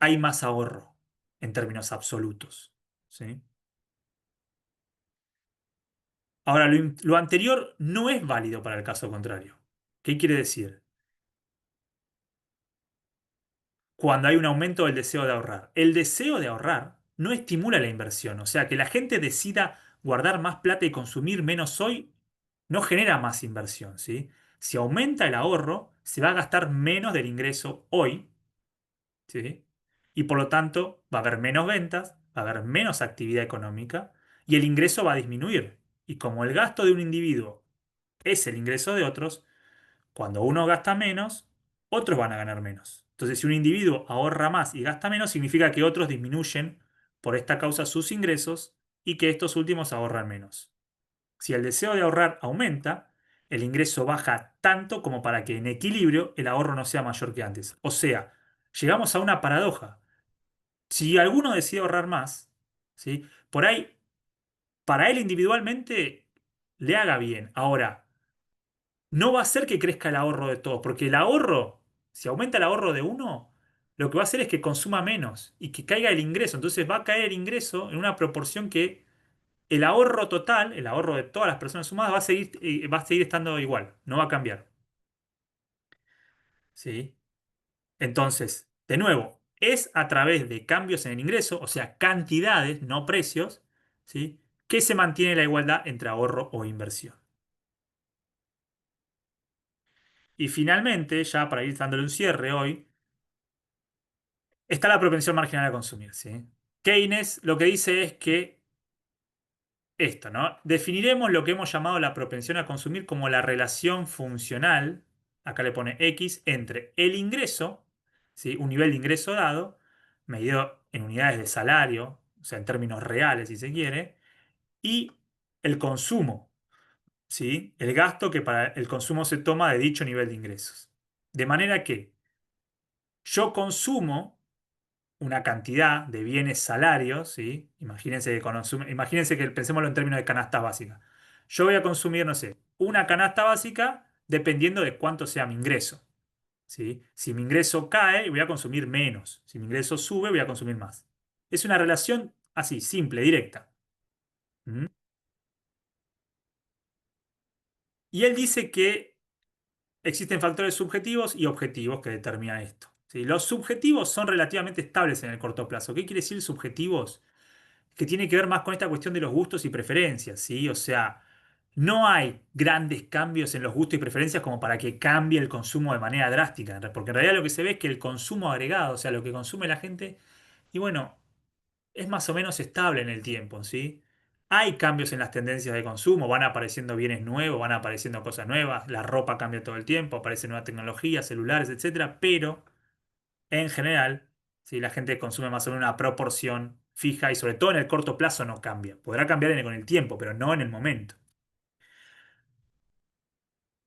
hay más ahorro en términos absolutos, ¿sí? Ahora, lo anterior no es válido para el caso contrario. ¿Qué quiere decir? Cuando hay un aumento del deseo de ahorrar. El deseo de ahorrar no estimula la inversión, o sea, que la gente decida guardar más plata y consumir menos hoy no genera más inversión, ¿sí? Si aumenta el ahorro, se va a gastar menos del ingreso hoy, ¿sí? Y por lo tanto va a haber menos ventas, va a haber menos actividad económica y el ingreso va a disminuir. Y como el gasto de un individuo es el ingreso de otros, cuando uno gasta menos, otros van a ganar menos. Entonces, si un individuo ahorra más y gasta menos, significa que otros disminuyen por esta causa sus ingresos y que estos últimos ahorran menos. Si el deseo de ahorrar aumenta, el ingreso baja tanto como para que en equilibrio el ahorro no sea mayor que antes. O sea, llegamos a una paradoja. Si alguno decide ahorrar más, ¿sí? Por ahí, para él individualmente, le haga bien. Ahora, no va a hacer que crezca el ahorro de todos, porque el ahorro, si aumenta el ahorro de uno, lo que va a hacer es que consuma menos y que caiga el ingreso. Entonces va a caer el ingreso en una proporción que el ahorro total, el ahorro de todas las personas sumadas, va a seguir estando igual, no va a cambiar. ¿Sí? Entonces, de nuevo, es a través de cambios en el ingreso, o sea, cantidades, no precios, ¿sí? Que se mantiene la igualdad entre ahorro o inversión. Y finalmente, ya para ir dándole un cierre hoy, está la propensión marginal a consumir, ¿sí? Keynes lo que dice es que esto, ¿no? Definiremos lo que hemos llamado la propensión a consumir como la relación funcional, acá le pone X, entre el ingreso, ¿sí? Un nivel de ingreso dado, medido en unidades de salario, o sea, en términos reales, si se quiere, y el consumo, ¿sí? El gasto que para el consumo se toma de dicho nivel de ingresos. De manera que yo consumo una cantidad de bienes salarios, ¿sí? Imagínense que pensémoslo en términos de canasta básica. Yo voy a consumir, no sé, una canasta básica dependiendo de cuánto sea mi ingreso, ¿sí? Si mi ingreso cae, voy a consumir menos. Si mi ingreso sube, voy a consumir más. Es una relación así, simple, directa. ¿Mm? Y él dice que existen factores subjetivos y objetivos que determinan esto, ¿sí? Los subjetivos son relativamente estables en el corto plazo. ¿Qué quiere decir subjetivos? Que tiene que ver más con esta cuestión de los gustos y preferencias, ¿sí? O sea, no hay grandes cambios en los gustos y preferencias como para que cambie el consumo de manera drástica, porque en realidad lo que se ve es que el consumo agregado, o sea, lo que consume la gente, y bueno, es más o menos estable en el tiempo, ¿sí? Hay cambios en las tendencias de consumo, van apareciendo bienes nuevos, van apareciendo cosas nuevas, la ropa cambia todo el tiempo, aparece nueva tecnología, celulares, etcétera, pero en general, si la gente consume más o menos una proporción fija y sobre todo en el corto plazo no cambia. Podrá cambiar con el tiempo, pero no en el momento.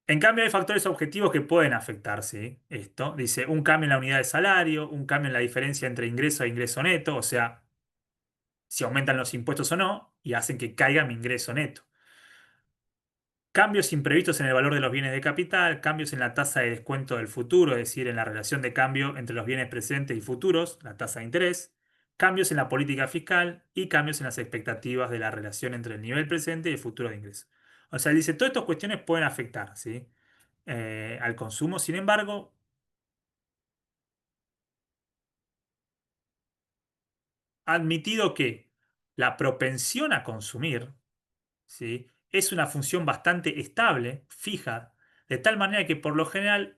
En cambio, hay factores objetivos que pueden afectar, ¿sí? Esto dice un cambio en la unidad de salario, un cambio en la diferencia entre ingreso e ingreso neto, o sea, si aumentan los impuestos o no, y hacen que caiga mi ingreso neto. Cambios imprevistos en el valor de los bienes de capital, cambios en la tasa de descuento del futuro, es decir, en la relación de cambio entre los bienes presentes y futuros, la tasa de interés, cambios en la política fiscal y cambios en las expectativas de la relación entre el nivel presente y el futuro de ingresos. O sea, dice, todas estas cuestiones pueden afectar, ¿sí? Al consumo. Sin embargo, admitido que la propensión a consumir, ¿sí? Es una función bastante estable, fija, de tal manera que por lo general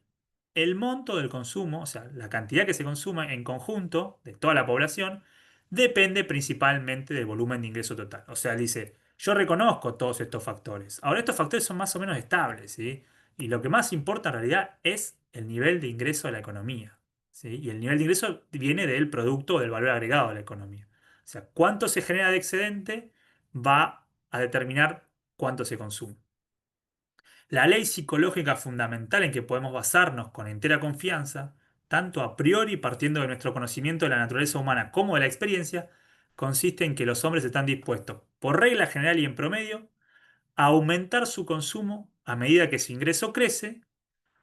el monto del consumo, o sea, la cantidad que se consume en conjunto de toda la población, depende principalmente del volumen de ingreso total. O sea, dice, yo reconozco todos estos factores. Ahora, estos factores son más o menos estables, ¿sí? Y lo que más importa en realidad es el nivel de ingreso de la economía, ¿sí? Y el nivel de ingreso viene del producto o del valor agregado de la economía. O sea, cuánto se genera de excedente va a determinar cuánto se consume. La ley psicológica fundamental en que podemos basarnos con entera confianza, tanto a priori partiendo de nuestro conocimiento de la naturaleza humana como de la experiencia, consiste en que los hombres están dispuestos, por regla general y en promedio, a aumentar su consumo a medida que su ingreso crece,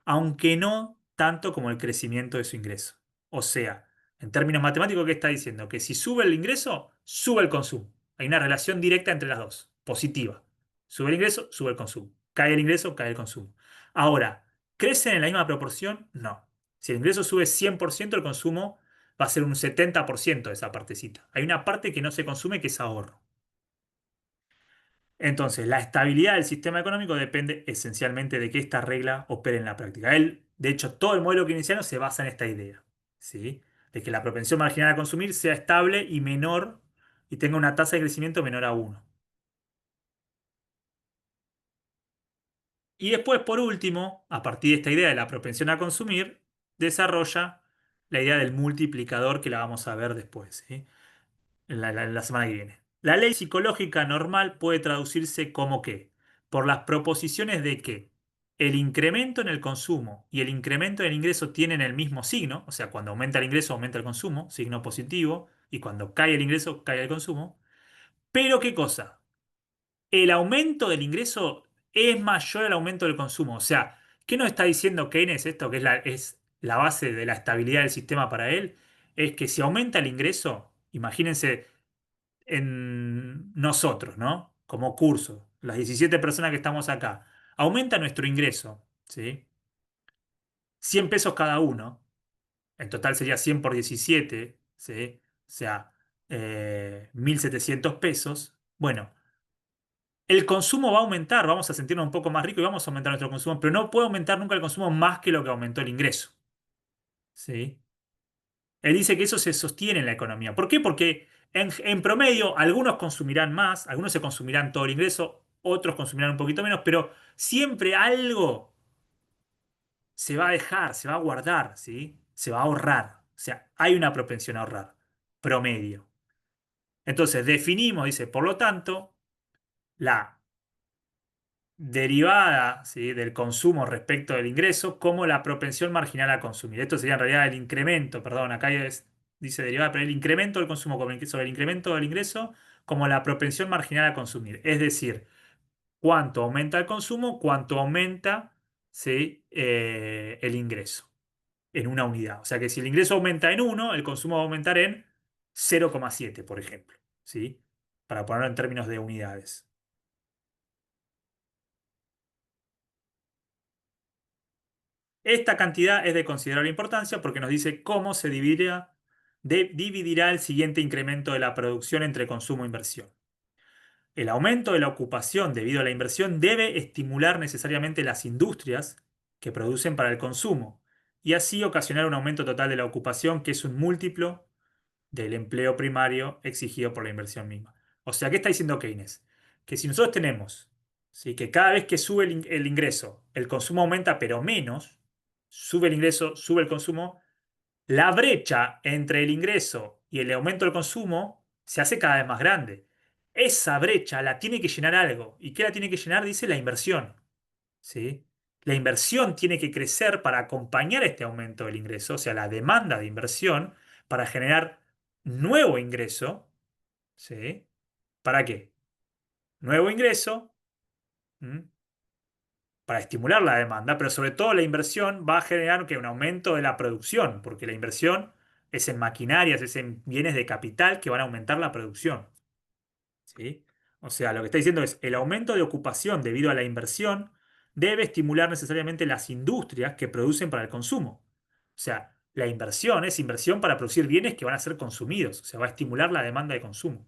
aunque no tanto como el crecimiento de su ingreso. O sea, en términos matemáticos, ¿qué está diciendo? Que si sube el ingreso, sube el consumo. Hay una relación directa entre las dos, positiva. Sube el ingreso, sube el consumo. Cae el ingreso, cae el consumo. Ahora, ¿crecen en la misma proporción? No. Si el ingreso sube 100%, el consumo va a ser un 70% de esa partecita. Hay una parte que no se consume que es ahorro. Entonces, la estabilidad del sistema económico depende esencialmente de que esta regla opere en la práctica. De hecho, todo el modelo keynesiano se basa en esta idea, ¿sí? De que la propensión marginal a consumir sea estable y menor y tenga una tasa de crecimiento menor a uno. Y después, por último, a partir de esta idea de la propensión a consumir, desarrolla la idea del multiplicador que la vamos a ver después, ¿sí? En la semana que viene. La ley psicológica normal puede traducirse como que, por las proposiciones de que el incremento en el consumo y el incremento en el ingreso tienen el mismo signo, o sea, cuando aumenta el ingreso aumenta el consumo, signo positivo, y cuando cae el ingreso cae el consumo. Pero ¿qué cosa? El aumento del ingreso es mayor al aumento del consumo. O sea, ¿qué nos está diciendo Keynes esto, que es la base de la estabilidad del sistema para él? Es que si aumenta el ingreso, imagínense en nosotros, ¿no? Como curso, las 17 personas que estamos acá, aumenta nuestro ingreso, ¿sí? 100 pesos cada uno, en total sería 100 por 17, ¿sí? O sea, 1.700 pesos. Bueno, el consumo va a aumentar, vamos a sentirnos un poco más ricos y vamos a aumentar nuestro consumo, pero no puede aumentar nunca el consumo más que lo que aumentó el ingreso, ¿sí? Él dice que eso se sostiene en la economía. ¿Por qué? Porque en promedio algunos consumirán más, algunos se consumirán todo el ingreso, otros consumirán un poquito menos, pero siempre algo se va a dejar, se va a guardar, ¿sí? Se va a ahorrar. O sea, hay una propensión a ahorrar, promedio. Entonces, definimos, dice, por lo tanto, la derivada, ¿sí?, del consumo respecto del ingreso como la propensión marginal a consumir. Esto sería en realidad el incremento, perdón, acá dice derivada, pero el incremento del consumo sobre el incremento del ingreso como la propensión marginal a consumir. Es decir, cuánto aumenta el consumo, cuánto aumenta, ¿sí?, el ingreso en una unidad. O sea que si el ingreso aumenta en uno, el consumo va a aumentar en 0,7, por ejemplo, ¿sí? Para ponerlo en términos de unidades. Esta cantidad es de considerable importancia porque nos dice cómo se dividirá el siguiente incremento de la producción entre consumo e inversión. El aumento de la ocupación debido a la inversión debe estimular necesariamente las industrias que producen para el consumo y así ocasionar un aumento total de la ocupación que es un múltiplo del empleo primario exigido por la inversión misma. O sea, ¿qué está diciendo Keynes? Que si nosotros tenemos, ¿sí?, que cada vez que sube el ingreso, el consumo aumenta, pero menos, sube el ingreso, sube el consumo, la brecha entre el ingreso y el aumento del consumo se hace cada vez más grande. Esa brecha la tiene que llenar algo. ¿Y qué la tiene que llenar? Dice la inversión. ¿Sí? La inversión tiene que crecer para acompañar este aumento del ingreso, o sea, la demanda de inversión para generar nuevo ingreso. ¿Sí? ¿Para qué? Nuevo ingreso. ¿Mm? Para estimular la demanda, pero sobre todo la inversión va a generar que un aumento de la producción, porque la inversión es en maquinarias, es en bienes de capital que van a aumentar la producción. ¿Sí? O sea, lo que está diciendo es el aumento de ocupación debido a la inversión debe estimular necesariamente las industrias que producen para el consumo. O sea, la inversión es inversión para producir bienes que van a ser consumidos, o sea, va a estimular la demanda de consumo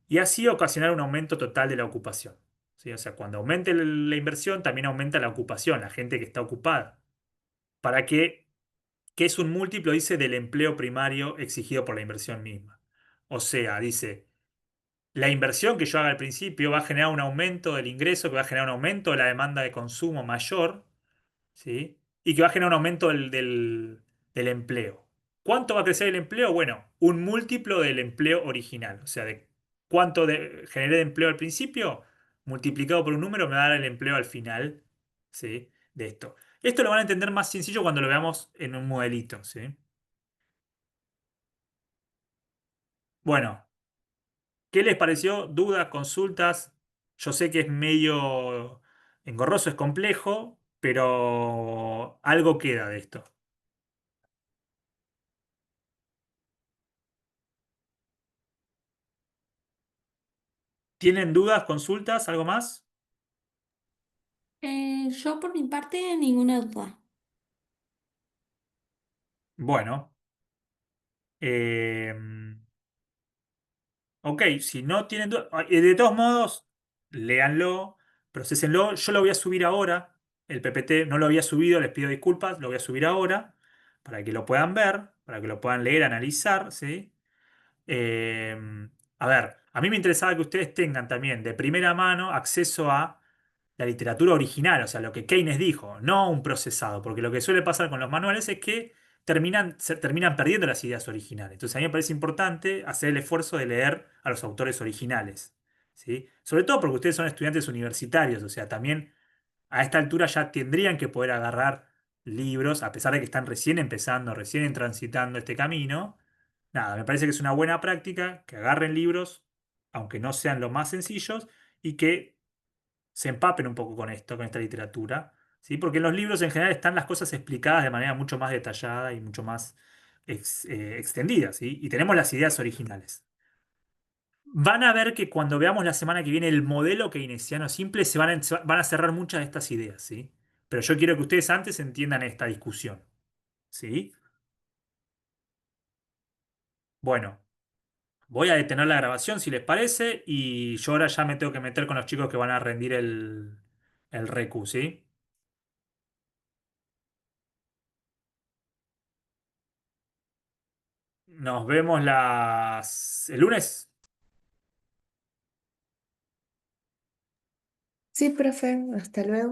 y así ocasionar un aumento total de la ocupación. ¿sí? O sea, cuando aumente la inversión, también aumenta la ocupación, la gente que está ocupada. ¿Para qué? Que es un múltiplo, dice, del empleo primario exigido por la inversión misma. O sea, dice, la inversión que yo haga al principio va a generar un aumento del ingreso, que va a generar un aumento de la demanda de consumo mayor, ¿sí? Y que va a generar un aumento del empleo. ¿Cuánto va a crecer el empleo? Bueno, un múltiplo del empleo original. O sea, de cuánto generé de empleo al principio, multiplicado por un número, me va a dar el empleo al final, ¿sí? De esto. Esto lo van a entender más sencillo cuando lo veamos en un modelito, ¿sí? Bueno, ¿qué les pareció? ¿Dudas, consultas? Yo sé que es medio engorroso, es complejo, pero algo queda de esto. ¿Tienen dudas, consultas, algo más? Yo por mi parte, ninguna duda. Bueno, eh, ok, si no tienen dudas, de todos modos, léanlo, procesenlo. Yo lo voy a subir ahora, el PPT no lo había subido, les pido disculpas, lo voy a subir ahora para que lo puedan ver, para que lo puedan leer, analizar, ¿sí? Eh, a ver, a mí me interesaba que ustedes tengan también de primera mano acceso a la literatura original, o sea, lo que Keynes dijo, no un procesado, porque lo que suele pasar con los manuales es que terminan perdiendo las ideas originales. Entonces, a mí me parece importante hacer el esfuerzo de leer a los autores originales, ¿sí? Sobre todo porque ustedes son estudiantes universitarios, o sea, también a esta altura ya tendrían que poder agarrar libros, a pesar de que están recién empezando, recién transitando este camino. Nada, me parece que es una buena práctica que agarren libros, aunque no sean los más sencillos, y que se empapen un poco con esto, con esta literatura, ¿sí? Porque en los libros en general están las cosas explicadas de manera mucho más detallada y mucho más extendida, ¿sí? Y tenemos las ideas originales. Van a ver que cuando veamos la semana que viene el modelo keynesiano simple, van a cerrar muchas de estas ideas, ¿sí? Pero yo quiero que ustedes antes entiendan esta discusión, ¿sí? Bueno, voy a detener la grabación si les parece y yo ahora ya me tengo que meter con los chicos que van a rendir el recu, ¿sí? Nos vemos el lunes. Sí, profe, hasta luego.